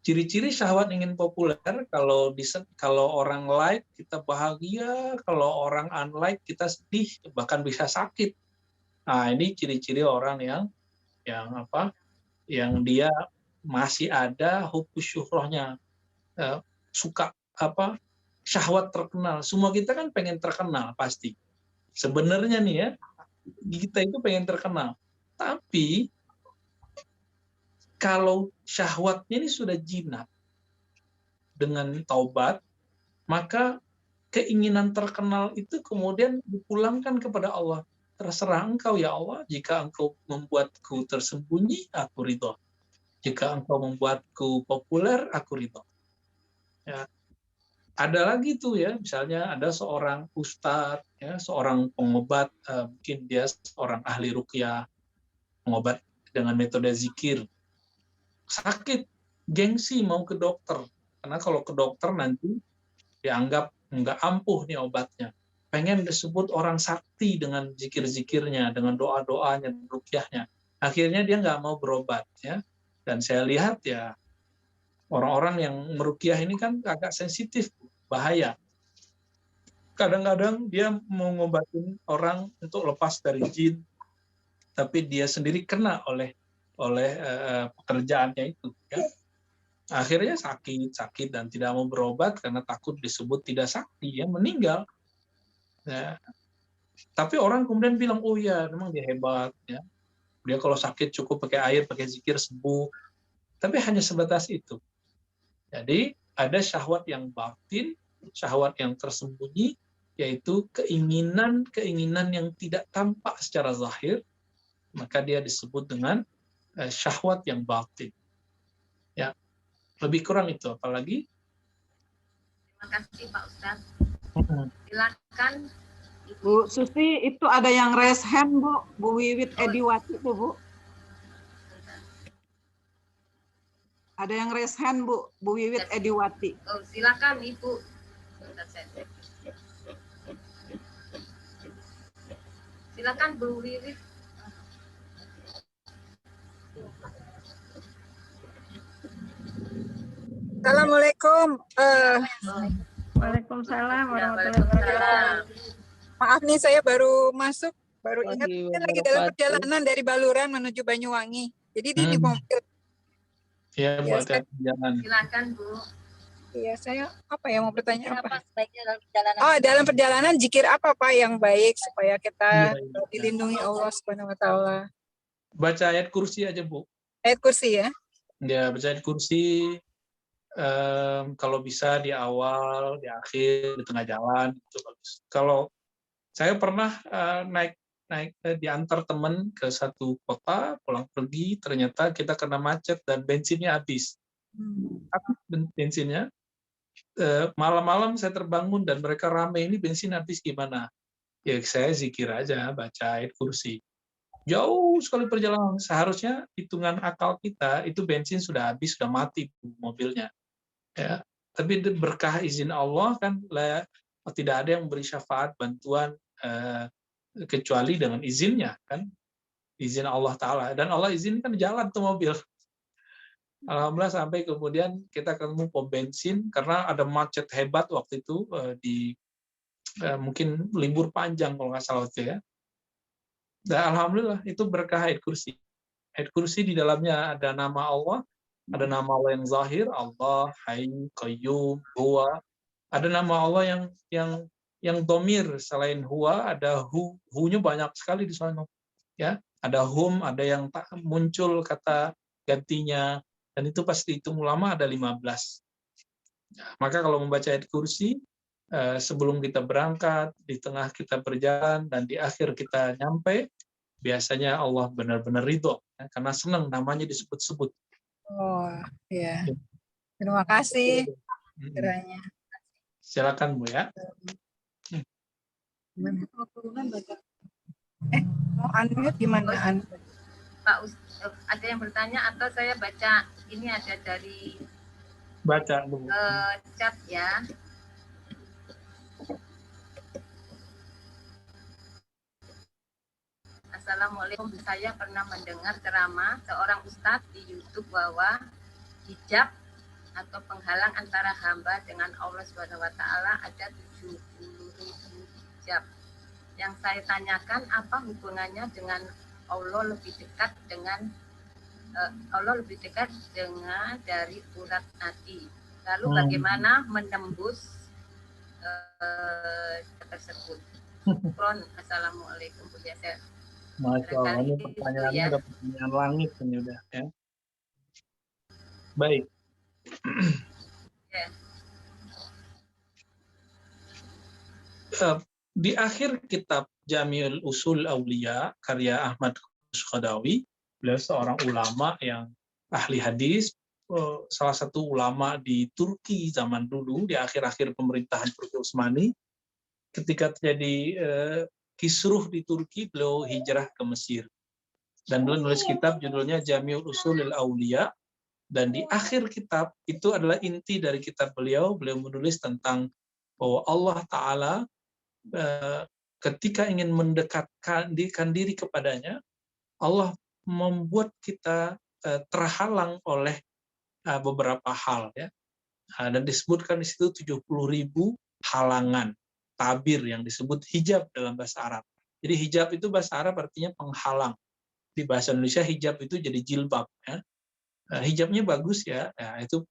Ciri-ciri syahwat ingin populer, kalau orang like kita bahagia, kalau orang unlike kita sedih, bahkan bisa sakit. Nah, ini ciri-ciri orang yang dia masih ada hubbu syuhrahnya, suka syahwat terkenal. Semua kita kan pengen terkenal pasti. Sebenarnya nih ya, kita itu pengen terkenal. Tapi kalau syahwatnya ini sudah jinak dengan taubat, maka keinginan terkenal itu kemudian dipulangkan kepada Allah. Terserah engkau ya Allah, jika engkau membuatku tersembunyi, aku ridho. Jika engkau membuatku populer, aku ridho. Ya. Ada lagi tuh ya, misalnya ada seorang ustadz, ya, seorang pengobat, mungkin dia seorang ahli ruqyah, pengobat dengan metode zikir. Sakit, gengsi mau ke dokter. Karena kalau ke dokter nanti dianggap nggak ampuh nih obatnya. Pengen disebut orang sakti dengan zikir-zikirnya, dengan doa-doanya, ruqyahnya. Akhirnya dia nggak mau berobat. Ya. Dan saya lihat ya, orang-orang yang meruqyah ini kan agak sensitif, bahaya. Kadang-kadang dia mau ngobatin orang untuk lepas dari jin, tapi dia sendiri kena oleh pekerjaannya itu. Ya. Akhirnya sakit dan tidak mau berobat karena takut disebut tidak sakti, ya meninggal. Ya. Tapi orang kemudian bilang, oh ya, memang dia hebat. Ya. Dia kalau sakit cukup pakai air, pakai zikir sembuh. Tapi hanya sebatas itu. Jadi ada syahwat yang batin, syahwat yang tersembunyi, yaitu keinginan yang tidak tampak secara zahir, maka dia disebut dengan syahwat yang batin. Ya, lebih kurang itu. Apalagi?
Terima kasih Pak Ustadz. Silakan
Bu Susi, itu ada yang raise hand Bu Wiwit Ediwati itu Bu. Ada yang raise hand, Bu. Bu Wiwit Ediwati.
Oh, silakan Ibu. Sebentar, saya cek. Silakan Bu Wiwit.
Assalamualaikum.
Waalaikumsalam warahmatullahi wabarakatuh.
Maaf nih saya baru masuk, baru ingat
Waalaikumsalam.
saya lagi dalam perjalanan dari Baluran menuju Banyuwangi. Jadi di mobil.
Ya,
Ya,
buat
saya-
jalan.
Silakan Bu.
Iya, saya apa ya mau bertanya apa?
Sebaiknya dalam perjalanan?
Oh, dalam perjalanan zikir apa Pak yang baik supaya kita
Iya, iya.
dilindungi Allah Subhanahu wa taala.
Baca ayat kursi aja, Bu.
Ayat kursi ya.
Ya, baca ayat kursi kalau bisa di awal, di akhir, di tengah jalan itu bagus. Kalau saya pernah naik diantar teman ke satu kota, pulang pergi, ternyata kita kena macet dan bensinnya habis. Bensinnya malam-malam saya terbangun dan mereka ramai, ini bensin habis gimana? Ya saya zikir aja, baca ayat kursi. Jauh sekali perjalanan, seharusnya hitungan akal kita itu bensin sudah habis, sudah mati mobilnya. Ya, tapi berkah izin Allah kan tidak ada yang beri syafaat bantuan kecuali dengan izinnya kan, izin Allah Taala, dan Allah izinkan jalan tuh mobil. Alhamdulillah sampai kemudian kita ketemu pom bensin karena ada macet hebat waktu itu di mungkin libur panjang kalau nggak salah itu ya. Dan alhamdulillah itu berkah ayat kursi. Ayat kursi di dalamnya ada nama Allah. Ada nama Allah yang zahir, Allah, Hayy, Qayyum, Huwa. Ada nama Allah yang domir selain Huwa, ada Hu-nya banyak sekali di sana. Ya, ada Hum, ada yang tak muncul kata gantinya, dan itu pasti hitung ulama ada 15. Maka kalau membaca ayat kursi, sebelum kita berangkat, di tengah kita berjalan, dan di akhir kita nyampe, biasanya Allah benar-benar ridho, ya, karena senang namanya disebut-sebut.
Oh, iya. Terima kasih kiranya.
Silakan Bu ya.
Mau unmute gimana?
Pak ada yang bertanya atau saya baca ini ada dari
Baca Bu.
chat ya. Assalamualaikum. Saya pernah mendengar ceramah seorang ustadz di YouTube bahwa hijab atau penghalang antara hamba dengan Allah Subhanahu wa taala ada 70.000 hijab. Yang saya tanyakan apa hubungannya dengan Allah lebih dekat dengan dari urat nadi. Lalu bagaimana menembus tersebut? Assalamualaikum.
Masya Allah, ini pertanyaannya udah pertanyaan langit ini udah ya. Baik. Di akhir kitab Jami'ul Usul Aulia karya Ahmad Khadawi, beliau seorang ulama yang ahli hadis, salah satu ulama di Turki zaman dulu di akhir-akhir pemerintahan Turki Utsmani. Ketika terjadi kisruh di Turki, beliau hijrah ke Mesir. Dan beliau nulis kitab judulnya Jami'ul Usulil Aulia. Dan di akhir kitab, itu adalah inti dari kitab beliau. Beliau menulis tentang bahwa Allah Ta'ala ketika ingin mendekatkan diri kepadanya, Allah membuat kita terhalang oleh beberapa hal. Ya. Dan disebutkan di situ 70.000 halangan. Tabir yang disebut hijab dalam bahasa Arab. Jadi hijab itu bahasa Arab artinya penghalang. Di bahasa Indonesia hijab itu jadi jilbab. Ya. Hijabnya bagus ya, itu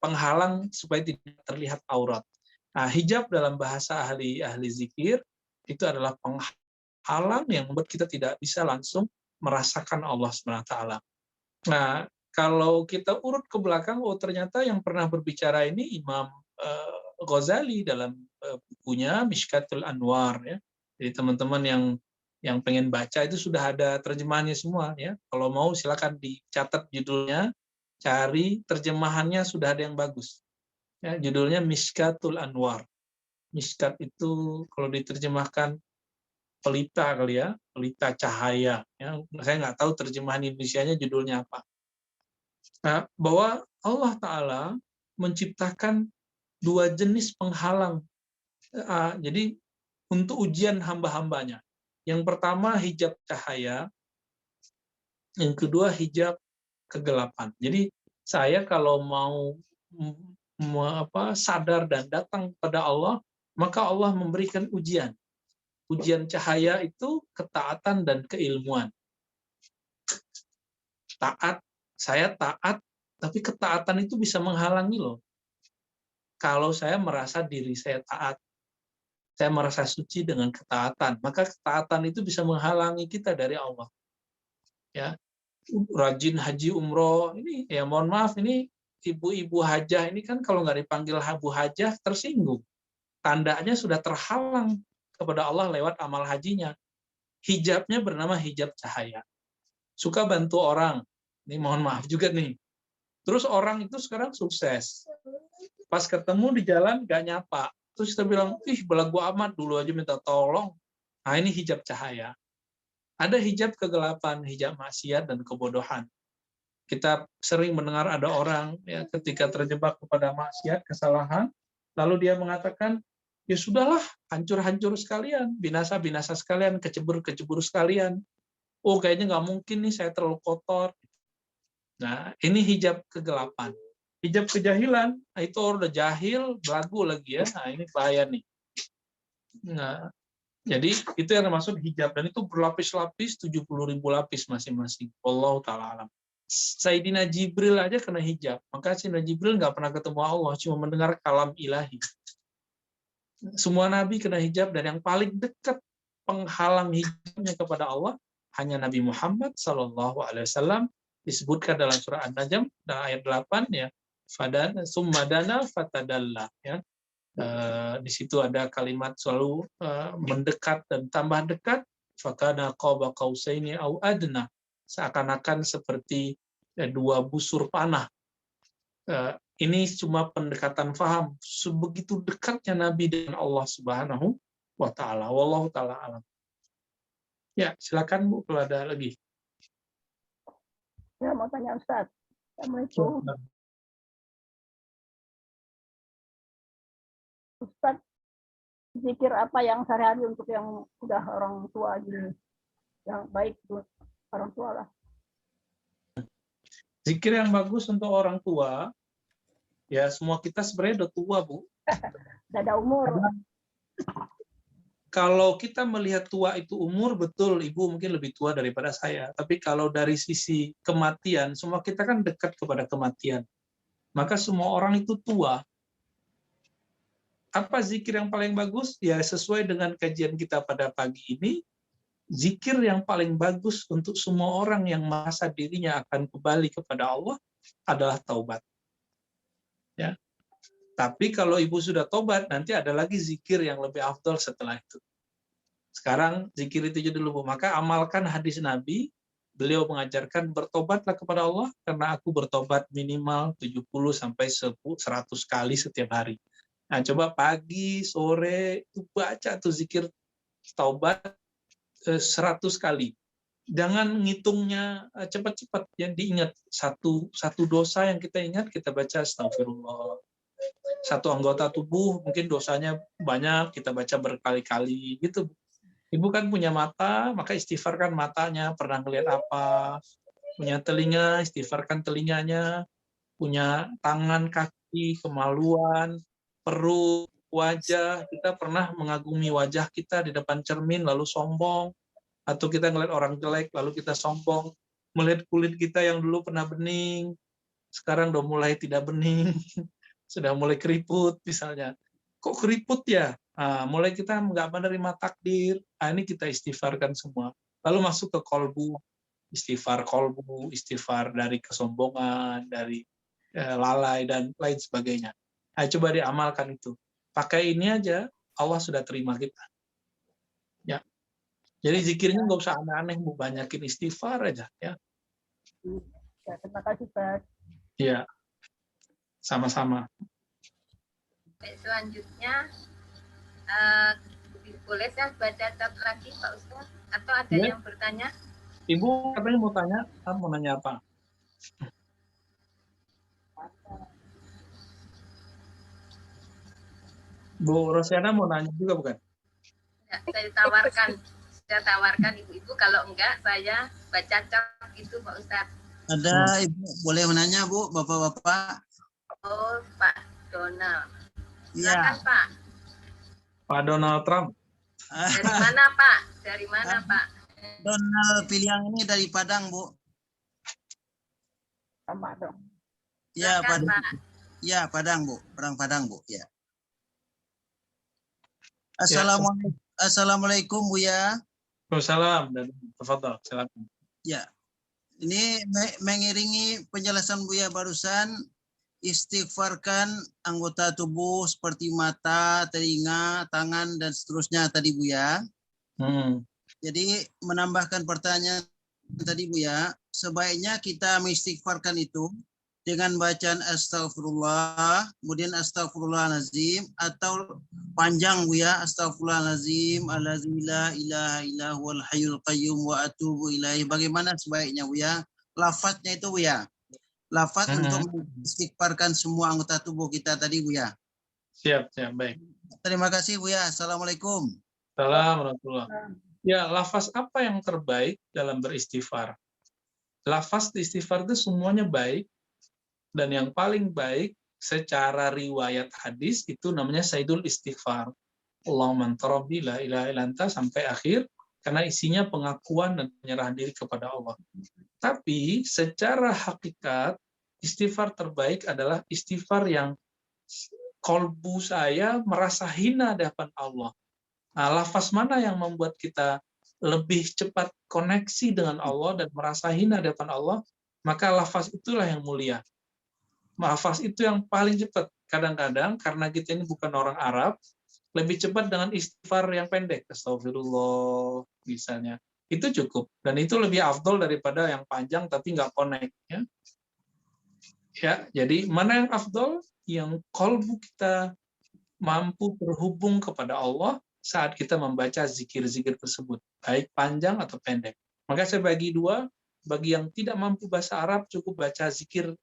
penghalang supaya tidak terlihat aurat. Nah, hijab dalam bahasa ahli zikir itu adalah penghalang yang membuat kita tidak bisa langsung merasakan Allah SWT. Nah, kalau kita urut ke belakang, ternyata yang pernah berbicara ini Imam Ghazali dalam bukunya Mishkatul Anwar ya. Jadi teman-teman yang pengen baca itu sudah ada terjemahannya semua ya. Kalau mau silakan dicatat judulnya, cari terjemahannya sudah ada yang bagus. Ya, judulnya Mishkatul Anwar. Mishkat itu kalau diterjemahkan pelita kali ya, pelita cahaya. Ya, saya nggak tahu terjemahan Indonesianya judulnya apa. Nah, bahwa Allah Ta'ala menciptakan dua jenis penghalang. Jadi untuk ujian hamba-hambanya. Yang pertama hijab cahaya, yang kedua hijab kegelapan. Jadi saya kalau mau sadar dan datang pada Allah, maka Allah memberikan ujian. Ujian cahaya itu ketaatan dan keilmuan. Saya taat, tapi ketaatan itu bisa menghalangi loh. Kalau saya merasa diri saya taat, saya merasa suci dengan ketaatan, maka ketaatan itu bisa menghalangi kita dari Allah. Ya, rajin haji umroh ini, ya mohon maaf, ini ibu-ibu hajah ini kan kalau nggak dipanggil ibu hajah tersinggung. Tandanya sudah terhalang kepada Allah lewat amal hajinya. Hijabnya bernama hijab cahaya. Suka bantu orang, ini mohon maaf juga nih. Terus orang itu sekarang sukses. Pas ketemu di jalan nggak nyapa. Terus kita bilang, belagu amat, dulu aja minta tolong. Nah ini hijab cahaya. Ada hijab kegelapan, hijab maksiat dan kebodohan. Kita sering mendengar ada orang ya ketika terjebak kepada maksiat, kesalahan, lalu dia mengatakan, ya sudahlah, hancur-hancur sekalian, binasa-binasa sekalian, kecebur-kecebur sekalian. Oh kayaknya nggak mungkin nih, saya terlalu kotor. Nah ini hijab kegelapan. Hijab kejahilan, nah itu orang udah jahil, belagu lagi ya. Nah ini bahaya nih. Nah, jadi itu yang termasuk hijab, dan itu berlapis-lapis, 70.000 lapis masing-masing. Wallahu ta'ala alam. Sayyidina Jibril aja kena hijab. Maka Sayyidina Jibril nggak pernah ketemu Allah, cuma mendengar kalam ilahi. Semua nabi kena hijab, dan yang paling dekat penghalang hijabnya kepada Allah hanya Nabi Muhammad SAW, disebutkan dalam surah An-Najm ayat 8 ya. Summadana fatadalla ya. Di situ ada kalimat selalu mendekat dan tambah dekat, fakana qaba qausaini au adna, seakan-akan seperti dua busur panah. Ini cuma pendekatan faham, sebegitu dekatnya Nabi dengan Allah Subhanahu wa taala. Wallahu taala alam. Ya, silakan Bu kalau ada lagi.
Ya, mau tanya Ustaz. Assalamualaikum. Ustaz, zikir apa yang sehari-hari untuk yang udah orang tua gini, yang baik buat orang tua lah.
Zikir yang bagus untuk orang tua, ya semua kita sebenarnya udah tua Bu.
Udah ada umur.
Kalau kita melihat tua itu umur, betul Ibu mungkin lebih tua daripada saya. Tapi kalau dari sisi kematian, semua kita kan dekat kepada kematian. Maka semua orang itu tua. Apa zikir yang paling bagus? Ya sesuai dengan kajian kita pada pagi ini, zikir yang paling bagus untuk semua orang yang merasa dirinya akan kembali kepada Allah adalah taubat. Ya. Tapi kalau Ibu sudah tobat, nanti ada lagi zikir yang lebih afdal setelah itu. Sekarang zikir itu dulu, Bu. Maka amalkan hadis Nabi, beliau mengajarkan bertobatlah kepada Allah, karena aku bertobat minimal 70-100 kali setiap hari. Nah, coba pagi, sore, itu baca tuh zikir taubat 100 kali. Jangan ngitungnya cepat-cepat, yang diingat. Satu dosa yang kita ingat, kita baca astagfirullah. Satu anggota tubuh, mungkin dosanya banyak, kita baca berkali-kali, gitu. Ibu kan punya mata, maka istighfarkan matanya, pernah ngelihat apa. Punya telinga, istighfarkan telinganya. Punya tangan, kaki, kemaluan, perut, wajah, kita pernah mengagumi wajah kita di depan cermin lalu sombong, atau kita ngeliat orang jelek lalu kita sombong, melihat kulit kita yang dulu pernah bening, sekarang udah mulai tidak bening, sudah mulai keriput misalnya. Kok keriput ya? Nah, mulai kita nggak menerima takdir, ini kita istighfarkan semua. Lalu masuk ke kolbu, istighfar kolbu, istighfar dari kesombongan, dari lalai, dan lain sebagainya. Nah, coba diamalkan itu. Pakai ini aja, Allah sudah terima kita. Ya. Jadi zikirnya nggak usah aneh-aneh, Bu, banyakin istighfar aja. Ya.
Ya, terima kasih, Pak.
Ya, sama-sama.
Selanjutnya, boleh saya baca tab lagi, Pak Ustaz? Atau ada
Ya.
yang bertanya?
Ibu katanya mau tanya apa? Bu Rosiana mau nanya juga bukan?
Ya, saya tawarkan ibu-ibu, kalau enggak saya baca cak itu Pak Ustadz.
Ada Ibu boleh menanya Bu, Bapak-bapak?
Oh, Pak Donald.
Iya.
Silakan Pak.
Pak Donald Trump.
Dari mana Pak? Dari mana Pak?
Donald pilihan ini dari Padang Bu.
Sama dong.
Ya,
Silakan,
Padang.
Pak.
Ya, Padang Bu, orang Padang Bu. Ya.
Ya.
Assalamualaikum Buya.
Waalaikumsalam dan tafadhol, silakan.
Ya. Ini mengiringi penjelasan Buya barusan, istighfarkan anggota tubuh seperti mata, telinga, tangan dan seterusnya tadi Buya. Jadi menambahkan pertanyaan tadi Buya, sebaiknya kita mengistighfarkan itu dengan bacaan astagfirullah, kemudian astagfirullahalazim, atau panjang Buya, astagfirullahalazim, allazi la ilaha illa huwal hayyul qayyum wa atubu ilaihi. Bagaimana sebaiknya Buya? Lafadznya itu Buya. Lafadz untuk mengistighfarkan semua anggota tubuh kita tadi Buya.
Siap, baik.
Terima kasih Buya. Assalamualaikum.
Assalamualaikum. Ya, lafaz apa yang terbaik dalam beristighfar? Lafaz istighfar itu semuanya baik, dan yang paling baik secara riwayat hadis itu namanya Sayyidul Istighfar. Allahumma anta rabbi la ilaha illa anta sampai akhir, karena isinya pengakuan dan penyerahan diri kepada Allah. Tapi secara hakikat istighfar terbaik adalah istighfar yang kolbu saya merasa hina di hadapan Allah. Nah, lafaz mana yang membuat kita lebih cepat koneksi dengan Allah dan merasa hina di hadapan Allah, maka lafaz itulah yang mulia. Lafaz itu yang paling cepat. Kadang-kadang karena kita ini bukan orang Arab, lebih cepat dengan istighfar yang pendek. Astagfirullah, misalnya. Itu cukup. Dan itu lebih afdol daripada yang panjang tapi nggak connect. Ya, jadi mana yang afdol? Yang kolbu kita mampu berhubung kepada Allah saat kita membaca zikir-zikir tersebut. Baik panjang atau pendek. Maka saya bagi dua. Bagi yang tidak mampu bahasa Arab, cukup baca zikir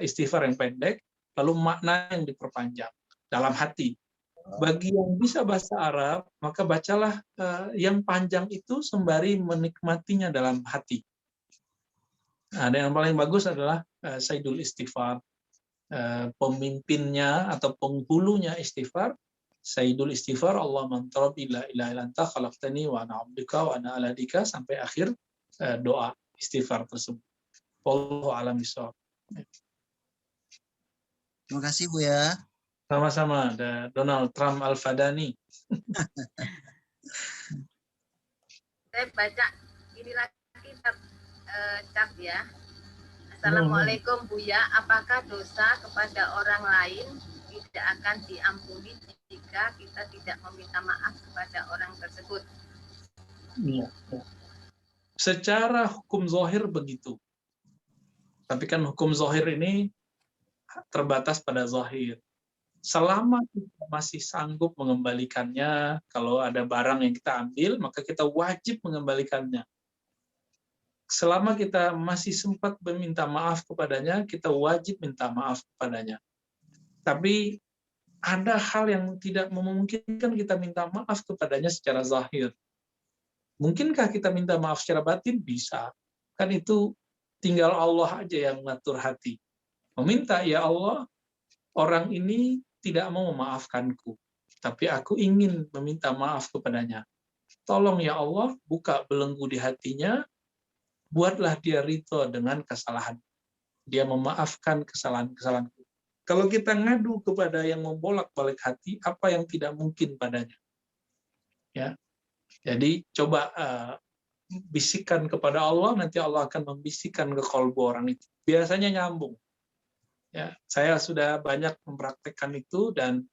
istighfar yang pendek, lalu makna yang diperpanjang dalam hati. Bagi yang bisa bahasa Arab, maka bacalah yang panjang itu sembari menikmatinya dalam hati. Nah, dan yang paling bagus adalah Sayyidul Istighfar. Pemimpinnya atau penghulunya istighfar, Sayyidul Istighfar, Allahumma anta rabbi la ilaha illa anta khalaqtani wa ana 'abduka wa ana 'ala dika sampai akhir doa istighfar tersebut. Wallahu a'lam bishawab.
Terima kasih Buya.
Sama-sama, ada Donald Trump Al-Fadani.
Saya baca ini lagi cap ya. Assalamualaikum Buya, apakah dosa kepada orang lain tidak akan diampuni jika kita tidak meminta maaf kepada orang tersebut?
Iya. Secara hukum zahir begitu. Tapi kan hukum zahir ini terbatas pada zahir. Selama kita masih sanggup mengembalikannya, kalau ada barang yang kita ambil, maka kita wajib mengembalikannya. Selama kita masih sempat meminta maaf kepadanya, kita wajib minta maaf kepadanya. Tapi ada hal yang tidak memungkinkan kita minta maaf kepadanya secara zahir. Mungkinkah kita minta maaf secara batin? Bisa. Kan itu tinggal Allah aja yang mengatur hati. Meminta, ya Allah, orang ini tidak mau memaafkanku, tapi aku ingin meminta maaf kepadanya. Tolong ya Allah, buka belenggu di hatinya, buatlah dia ridho dengan kesalahan. Dia memaafkan kesalahan-kesalahanku. Kalau kita ngadu kepada yang membolak-balik hati, apa yang tidak mungkin padanya? Ya. Jadi coba bisikan kepada Allah, nanti Allah akan membisikkan ke kalbu orang itu. Biasanya nyambung. Ya, saya sudah banyak mempraktekkan itu dan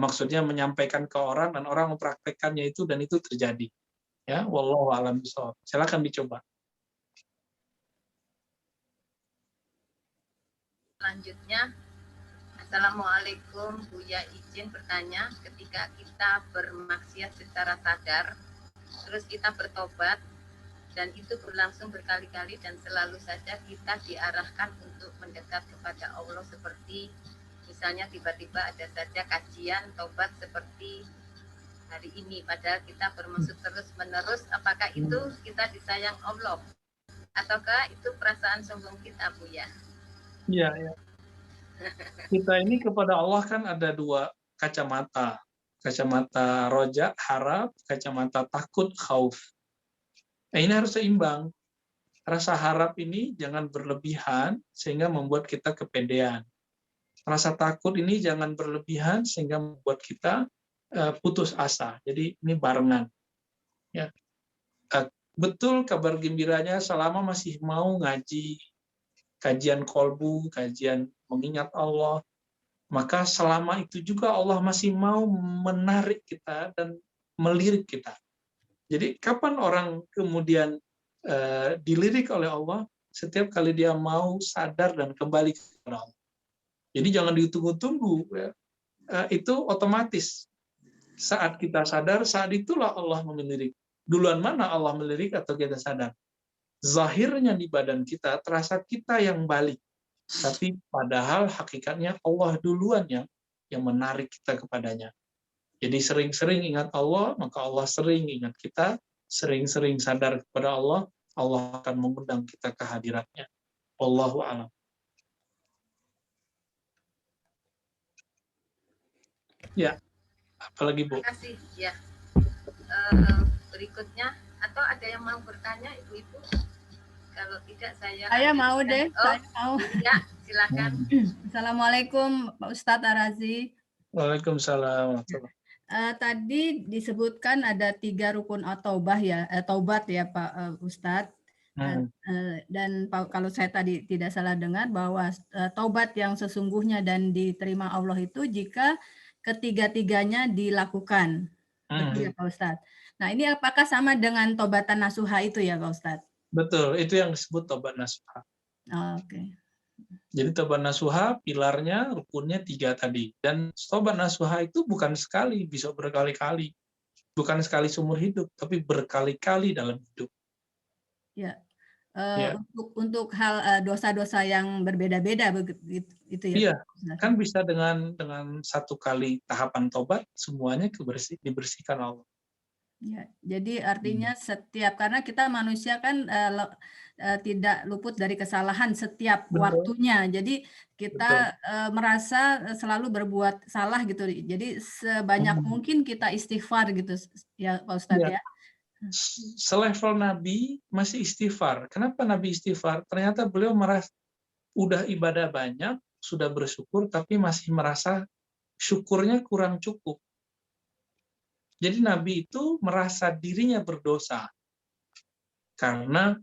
maksudnya menyampaikan ke orang dan orang mempraktekkannya itu dan itu terjadi. Ya, wallahu a'lam bishawab. Silakan dicoba.
Selanjutnya, Assalamualaikum Buya, izin bertanya, ketika kita bermaksiat secara sadar, terus kita bertobat, dan itu berlangsung berkali-kali dan selalu saja kita diarahkan untuk mendekat kepada Allah seperti Misalnya tiba-tiba ada saja kajian tobat seperti hari ini, padahal kita bermaksud terus-menerus, apakah itu kita disayang Allah? Ataukah itu perasaan sombong kita, Bu ya?
Iya, ya. Kita ini kepada Allah kan ada dua kacamata. Kacamata roja, harap, kacamata takut, khauf. Nah, ini harus seimbang. Rasa harap ini jangan berlebihan sehingga membuat kita kepedean. Rasa takut ini jangan berlebihan sehingga membuat kita putus asa. Jadi ini barengan. Ya. Betul kabar gembiranya selama masih mau ngaji, kajian kolbu, kajian mengingat Allah, maka selama itu juga Allah masih mau menarik kita dan melirik kita. Jadi kapan orang kemudian dilirik oleh Allah? Setiap kali dia mau sadar dan kembali kepada Allah. Jadi jangan ditunggu-tunggu. Ya. Itu otomatis. Saat kita sadar, saat itulah Allah melirik. Duluan mana Allah melirik atau kita sadar? Zahirnya di badan kita, terasa kita yang balik. Tapi padahal hakikatnya Allah duluan yang menarik kita kepadanya. Jadi sering-sering ingat Allah, maka Allah sering ingat kita, sering-sering sadar kepada Allah, Allah akan mengundang kita ke hadiratnya. Wallahu a'lam. Ya, apalagi Bu?
Terima kasih. Ya. Berikutnya, atau ada yang mau bertanya, Ibu-ibu? Kalau tidak, saya
mau deh. Saya mau.
Ya, silakan.
Assalamualaikum Pak Ustadz Ar-Razi.
Waalaikumsalam.
Tadi disebutkan ada 3 rukun taubat ya Pak Ustadz. Dan kalau saya tadi tidak salah dengar bahwa taubat yang sesungguhnya dan diterima Allah itu jika ketiga-tiganya dilakukan. Betul ya Pak Ustadz. Nah ini apakah sama dengan taubatan nasuha itu ya Pak Ustadz?
Betul, itu yang disebut taubat nasuha.
Oke.
Jadi taubat nasuha pilarnya, rukunnya 3 tadi. Dan taubat nasuha itu bukan sekali, bisa berkali-kali. Bukan sekali seumur hidup, tapi berkali-kali dalam hidup.
Ya. Untuk hal dosa-dosa yang berbeda-beda itu ya.
Iya, kan bisa dengan 1 kali tahapan taubat semuanya dibersihkan Allah.
Ya, jadi artinya setiap, karena kita manusia kan tidak luput dari kesalahan setiap waktunya. Jadi kita merasa selalu berbuat salah gitu. Jadi sebanyak mungkin kita istighfar gitu ya Pak Ustadz ya.
Selevel Nabi masih istighfar. Kenapa Nabi istighfar? Ternyata beliau merasa udah ibadah banyak, sudah bersyukur, tapi masih merasa syukurnya kurang cukup. Jadi Nabi itu merasa dirinya berdosa karena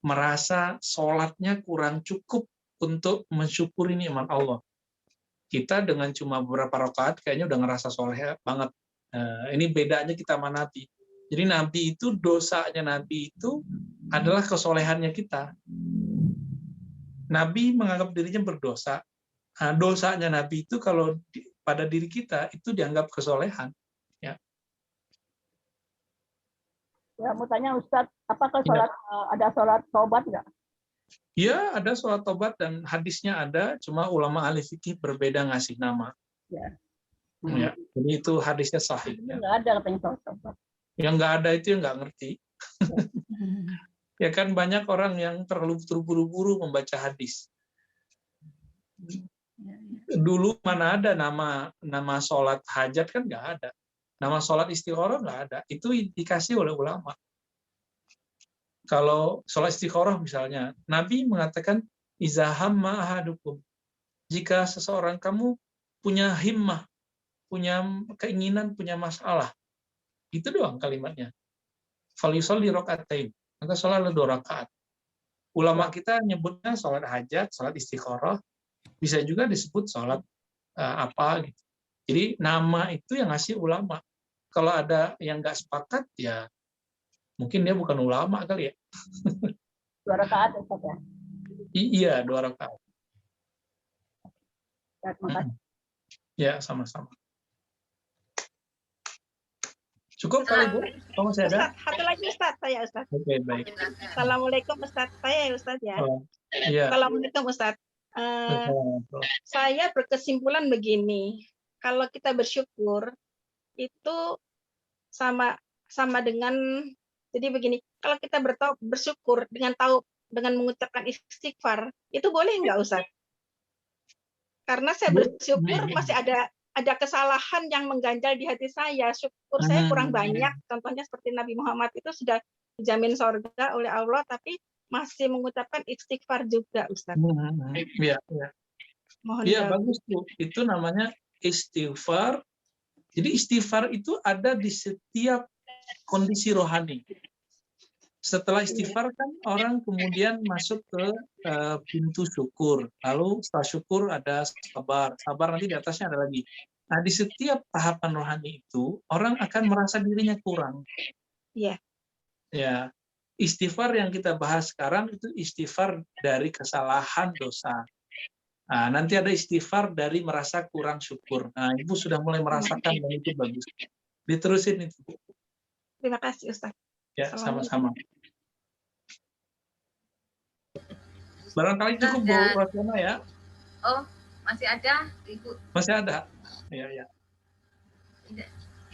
merasa sholatnya kurang cukup untuk mensyukuri nikmat Allah. Kita dengan cuma beberapa rakaat kayaknya udah ngerasa soleh banget. Ini bedanya kita sama Nabi. Jadi Nabi itu, dosanya Nabi itu adalah kesolehannya kita. Nabi menganggap dirinya berdosa. Nah, dosanya Nabi itu kalau pada diri kita itu dianggap kesolehan.
Ya, mau tanya Ustadz, apakah ada sholat taubat nggak?
Ya, ada sholat taubat dan hadisnya ada, cuma ulama ahli fikih berbeda ngasih nama.
Ya.
Ya, jadi itu hadisnya sahih.
Nggak ada katanya sholat taubat.
Yang nggak ada itu yang nggak ngerti. Ya kan banyak orang yang terlalu terburu-buru membaca hadis. Dulu mana ada nama sholat hajat kan nggak ada. Nama sholat istikharah nggak ada. Itu dikasih oleh ulama. Kalau sholat istikharah misalnya, Nabi mengatakan, Iza hamma ahadukum. Jika seseorang kamu punya himmah, punya keinginan, punya masalah. Itu doang kalimatnya. Falyusalli raka'atain. Maka sholatlah 2 rakaat. Ulama kita nyebutnya sholat hajat, sholat istikharah. Bisa juga disebut sholat apa gitu. Jadi nama itu yang ngasih ulama. Kalau ada yang nggak sepakat, ya mungkin dia bukan ulama kali ya.
2 rakaat Ustaz ya?
Iya, 2 rakaat.
Ya, terima kasih.
Ya, sama-sama. Cukup kali Bu? Kamu masih ada?
Ustaz, satu lagi Ustaz, saya Ustaz.
Oke, baik.
Assalamualaikum Ustaz, saya Ustaz ya.
Iya.
Assalamualaikum Ustaz.
Saya berkesimpulan begini, kalau kita bersyukur itu sama dengan, jadi begini, kalau kita bersyukur dengan mengucapkan istighfar, itu boleh nggak Ustaz? Karena saya bersyukur masih ada kesalahan yang mengganjal di hati saya. Syukur saya kurang banyak. Contohnya seperti Nabi Muhammad itu sudah dijamin surga oleh Allah, tapi masih mengucapkan istighfar juga, Ustaz.
Iya,
Iya,
bagus tuh. Itu namanya istighfar. Jadi istighfar itu ada di setiap kondisi rohani. Setelah istighfar kan orang kemudian masuk ke pintu syukur. Lalu setelah syukur ada sabar. Sabar nanti di atasnya ada lagi. Nah, di setiap tahapan rohani itu orang akan merasa dirinya kurang.
Iya.
Ya. Istighfar yang kita bahas sekarang itu istighfar dari kesalahan dosa. Nah, nanti ada istighfar dari merasa kurang syukur. Nah, Ibu sudah mulai merasakan dan itu bagus. Diterusin itu.
Terima kasih Ustaz.
Ya, sama-sama. Barangkali cukup Bu Rosana ya.
Oh, masih ada Ibu?
Masih ada. Ya.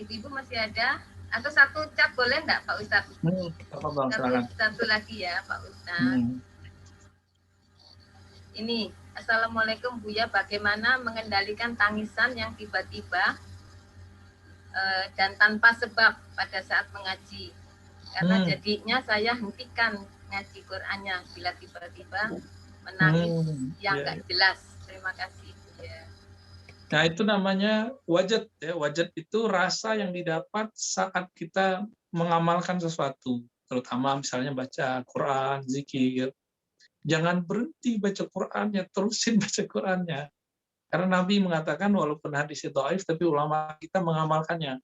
Ibu masih ada? Atau satu cap boleh enggak Pak Ustadz? Satu lagi ya Pak Ustadz. Ini, Assalamualaikum Buya, bagaimana mengendalikan tangisan yang tiba-tiba dan tanpa sebab pada saat mengaji? Karena jadinya saya hentikan ngaji Qur'annya bila tiba-tiba menangis yang nggak jelas. Terima kasih. Ya.
Nah, itu namanya wajad. Ya. Wajad itu rasa yang didapat saat kita mengamalkan sesuatu. Terutama misalnya baca Quran, zikir. Jangan berhenti baca Qurannya, terusin baca Qurannya. Karena Nabi mengatakan walaupun hadisnya dhaif, tapi ulama kita mengamalkannya.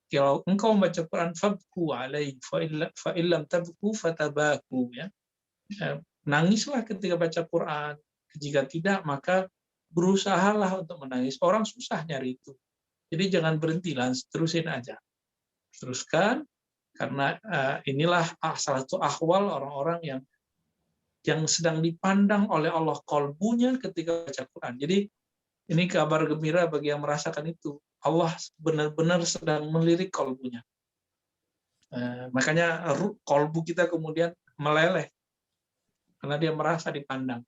Kalau engkau membaca Quran, fabku alaih, fa illam tabku fatabaku. Ya. Nangislah ketika baca Quran. Jika tidak, maka berusahalah untuk menangis. Orang susah nyari itu. Jadi jangan berhenti, terusin aja. Teruskan, karena inilah salah satu ahwal orang-orang yang sedang dipandang oleh Allah kolbunya ketika baca Quran. Jadi ini kabar gembira bagi yang merasakan itu. Allah benar-benar sedang melirik kolbunya. Makanya kolbu kita kemudian meleleh karena dia merasa dipandang.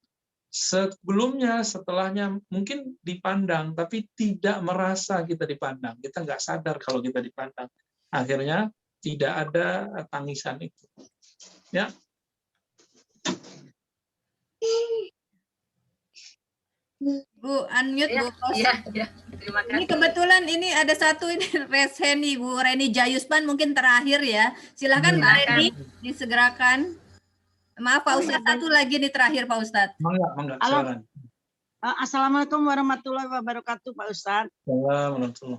Sebelumnya, setelahnya mungkin dipandang, tapi tidak merasa kita dipandang. Kita nggak sadar kalau kita dipandang. Akhirnya tidak ada tangisan itu. Ya.
Bu, unmute Bu.
Iya. Terima kasih.
Ini kebetulan ini ada satu ini Resheni Bu Reni Jayuspan mungkin terakhir ya. Silakan Mbak Reni disegerakan. Maaf Pak Ustadz, satu lagi nih terakhir Pak Ustadz.
Mangga, silakan.
Assalamualaikum warahmatullahi wabarakatuh Pak Ustadz.
Waalaikumsalam.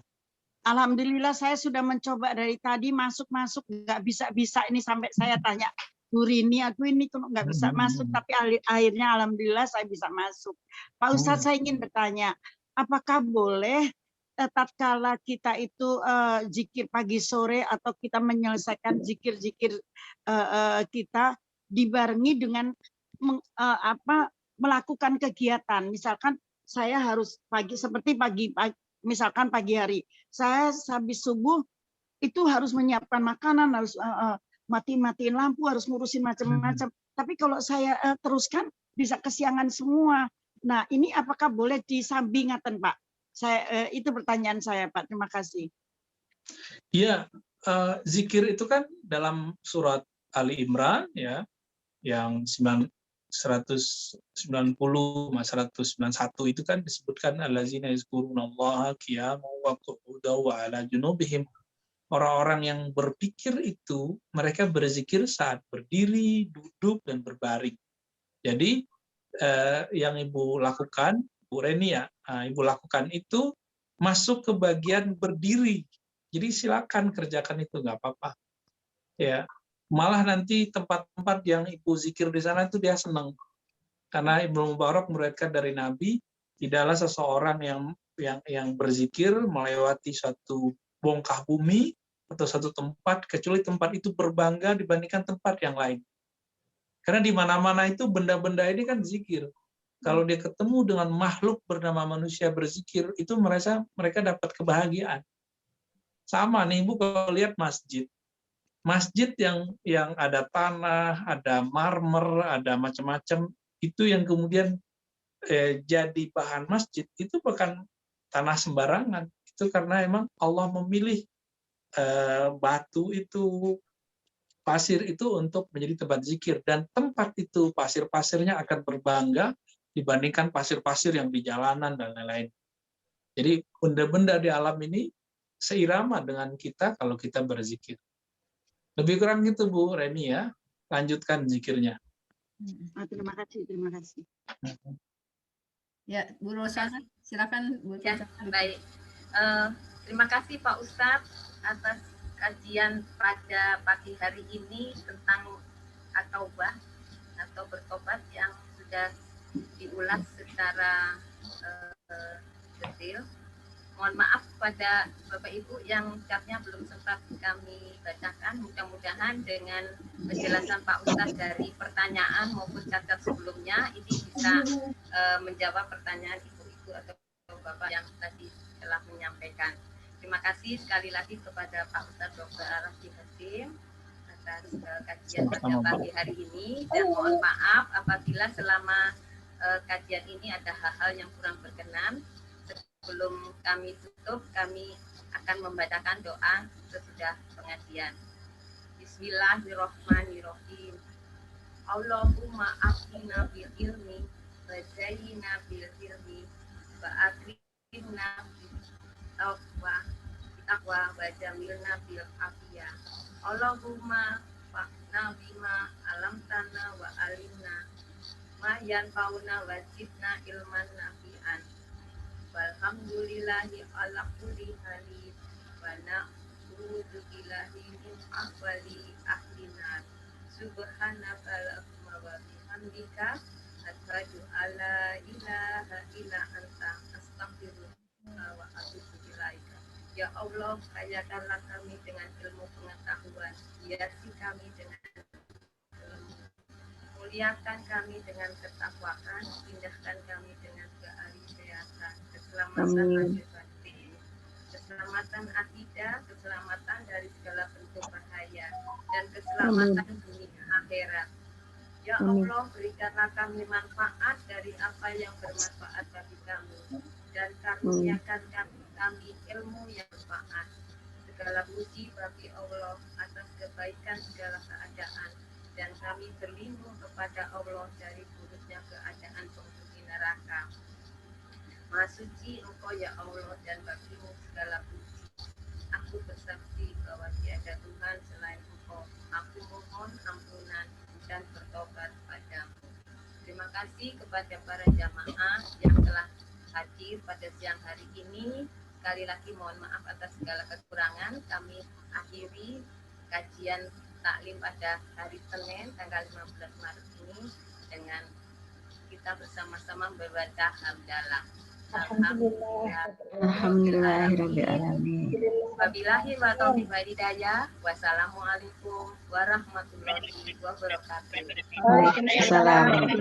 Alhamdulillah saya sudah mencoba dari tadi masuk nggak bisa ini sampai saya tanya Bu Rini, aku ini nggak bisa masuk, tapi akhirnya alhamdulillah saya bisa masuk. Pak Ustadz, saya ingin bertanya, apakah boleh tatkala kita itu zikir pagi sore atau kita menyelesaikan zikir-zikir kita dibarengi dengan melakukan kegiatan, misalkan saya harus seperti pagi misalkan pagi hari saya habis subuh itu harus menyiapkan makanan, harus matiin lampu, harus ngurusin macam-macam. Tapi kalau saya teruskan bisa kesiangan semua. Nah, ini apakah boleh disambingaten, Pak? Itu pertanyaan saya, Pak. Terima kasih.
Iya, zikir itu kan dalam surat Ali Imran ya, yang 190 sama 191 itu kan disebutkan allazina yazkurunallaha qiyaman wa qu'udan wa 'ala junubihim. Orang-orang yang berpikir itu, mereka berzikir saat berdiri, duduk, dan berbaring. Jadi, yang Ibu lakukan, Bu Reni ya, Ibu lakukan itu masuk ke bagian berdiri. Jadi silakan kerjakan itu, nggak apa-apa. Ya, malah nanti tempat-tempat yang Ibu zikir di sana itu dia senang. Karena Ibnu Mubarak meriwayatkan dari Nabi, tidaklah seseorang yang berzikir melewati suatu bongkah bumi atau satu tempat, kecuali tempat itu berbangga dibandingkan tempat yang lain. Karena di mana-mana itu benda-benda ini kan zikir. Kalau dia ketemu dengan makhluk bernama manusia berzikir, itu mereka dapat kebahagiaan. Sama nih Ibu kalau lihat masjid. Masjid yang ada tanah, ada marmer, ada macam-macam, itu yang kemudian jadi bahan masjid, itu bukan tanah sembarangan. Itu karena emang Allah memilih batu itu, pasir itu untuk menjadi tempat zikir, dan tempat itu pasir-pasirnya akan berbangga dibandingkan pasir-pasir yang di jalanan dan lain-lain. Jadi benda-benda di alam ini seirama dengan kita kalau kita berzikir. Lebih kurang gitu Bu Reni ya. Lanjutkan zikirnya.
Terima kasih, terima kasih.
Ya, Bu Rosana, silakan Bu.
Ya, baik. Terima kasih Pak Ustadz atas kajian pada pagi hari ini tentang at-taubah atau bertobat yang sudah diulas secara detail. Mohon maaf pada Bapak Ibu yang catnya belum sempat kami bacakan. Mudah-mudahan dengan penjelasan Pak Ustadz dari pertanyaan maupun cacat sebelumnya ini bisa menjawab pertanyaan Ibu-Ibu atau Bapak yang tadi telah menyampaikan. Terima kasih sekali lagi kepada Pak Ustadz Dr. Arafji Hasim atas kajian pada pagi hari ini, dan mohon maaf apabila selama kajian ini ada hal-hal yang kurang berkenan. Sebelum kami tutup, kami akan membacakan doa sesudah pengajian. Bismillahirrahmanirrahim. Allahumma afina bil ilmi wa zayyina bil ilmi wa akrimna bil taqwa wa jamilna bil afiyah. Allahumma fa'na bima alamtana wa alimna ma yanfa'una wa zidna ilman nafi'an. Walhamdulillahi ala kulli halin wa na'udzu billahi min ahwali ahlina. Subhanaka Allahumma wa bihamdika asyhadu alla ilaha illa anta astaghfiruka wa atubu ilaika. Ya Allah, kayakanlah kami dengan ilmu pengetahuan, hiasi kami dengan ilmu, muliakan kami dengan ketakwaan, pindahkan kami dengan keariseatan, keselamatan akhir batin, keselamatan akidah, keselamatan dari segala bentuk bahaya, dan keselamatan dunia akhirat. Ya Allah, berikanlah kami manfaat dari apa yang bermanfaat bagi kami, dan karuniakan kami ilmu yang bermanfaat. Segala puji bagi Allah atas kebaikan segala keadaan, dan kami berlindung kepada Allah dari buruknya keadaan penghuni neraka. Maha suci Engkau ya Allah, dan bagimu segala puji. Aku bersaksi bahwa tiada Tuhan selain Engkau. Aku mohon ampunan dan bertobat padamu. Terima kasih kepada para jamaah yang telah hadir pada siang hari ini. Sekali lagi mohon maaf atas segala kekurangan. Kami akhiri kajian taklim pada hari Senin tanggal 15 Maret ini dengan kita bersama-sama membaca hamdalah.
Alhamdulillahirabbil alamin.
Wabillahi wa taufiq wal hidayah. Wassalamualaikum warahmatullahi wabarakatuh.
Waalaikumsalam.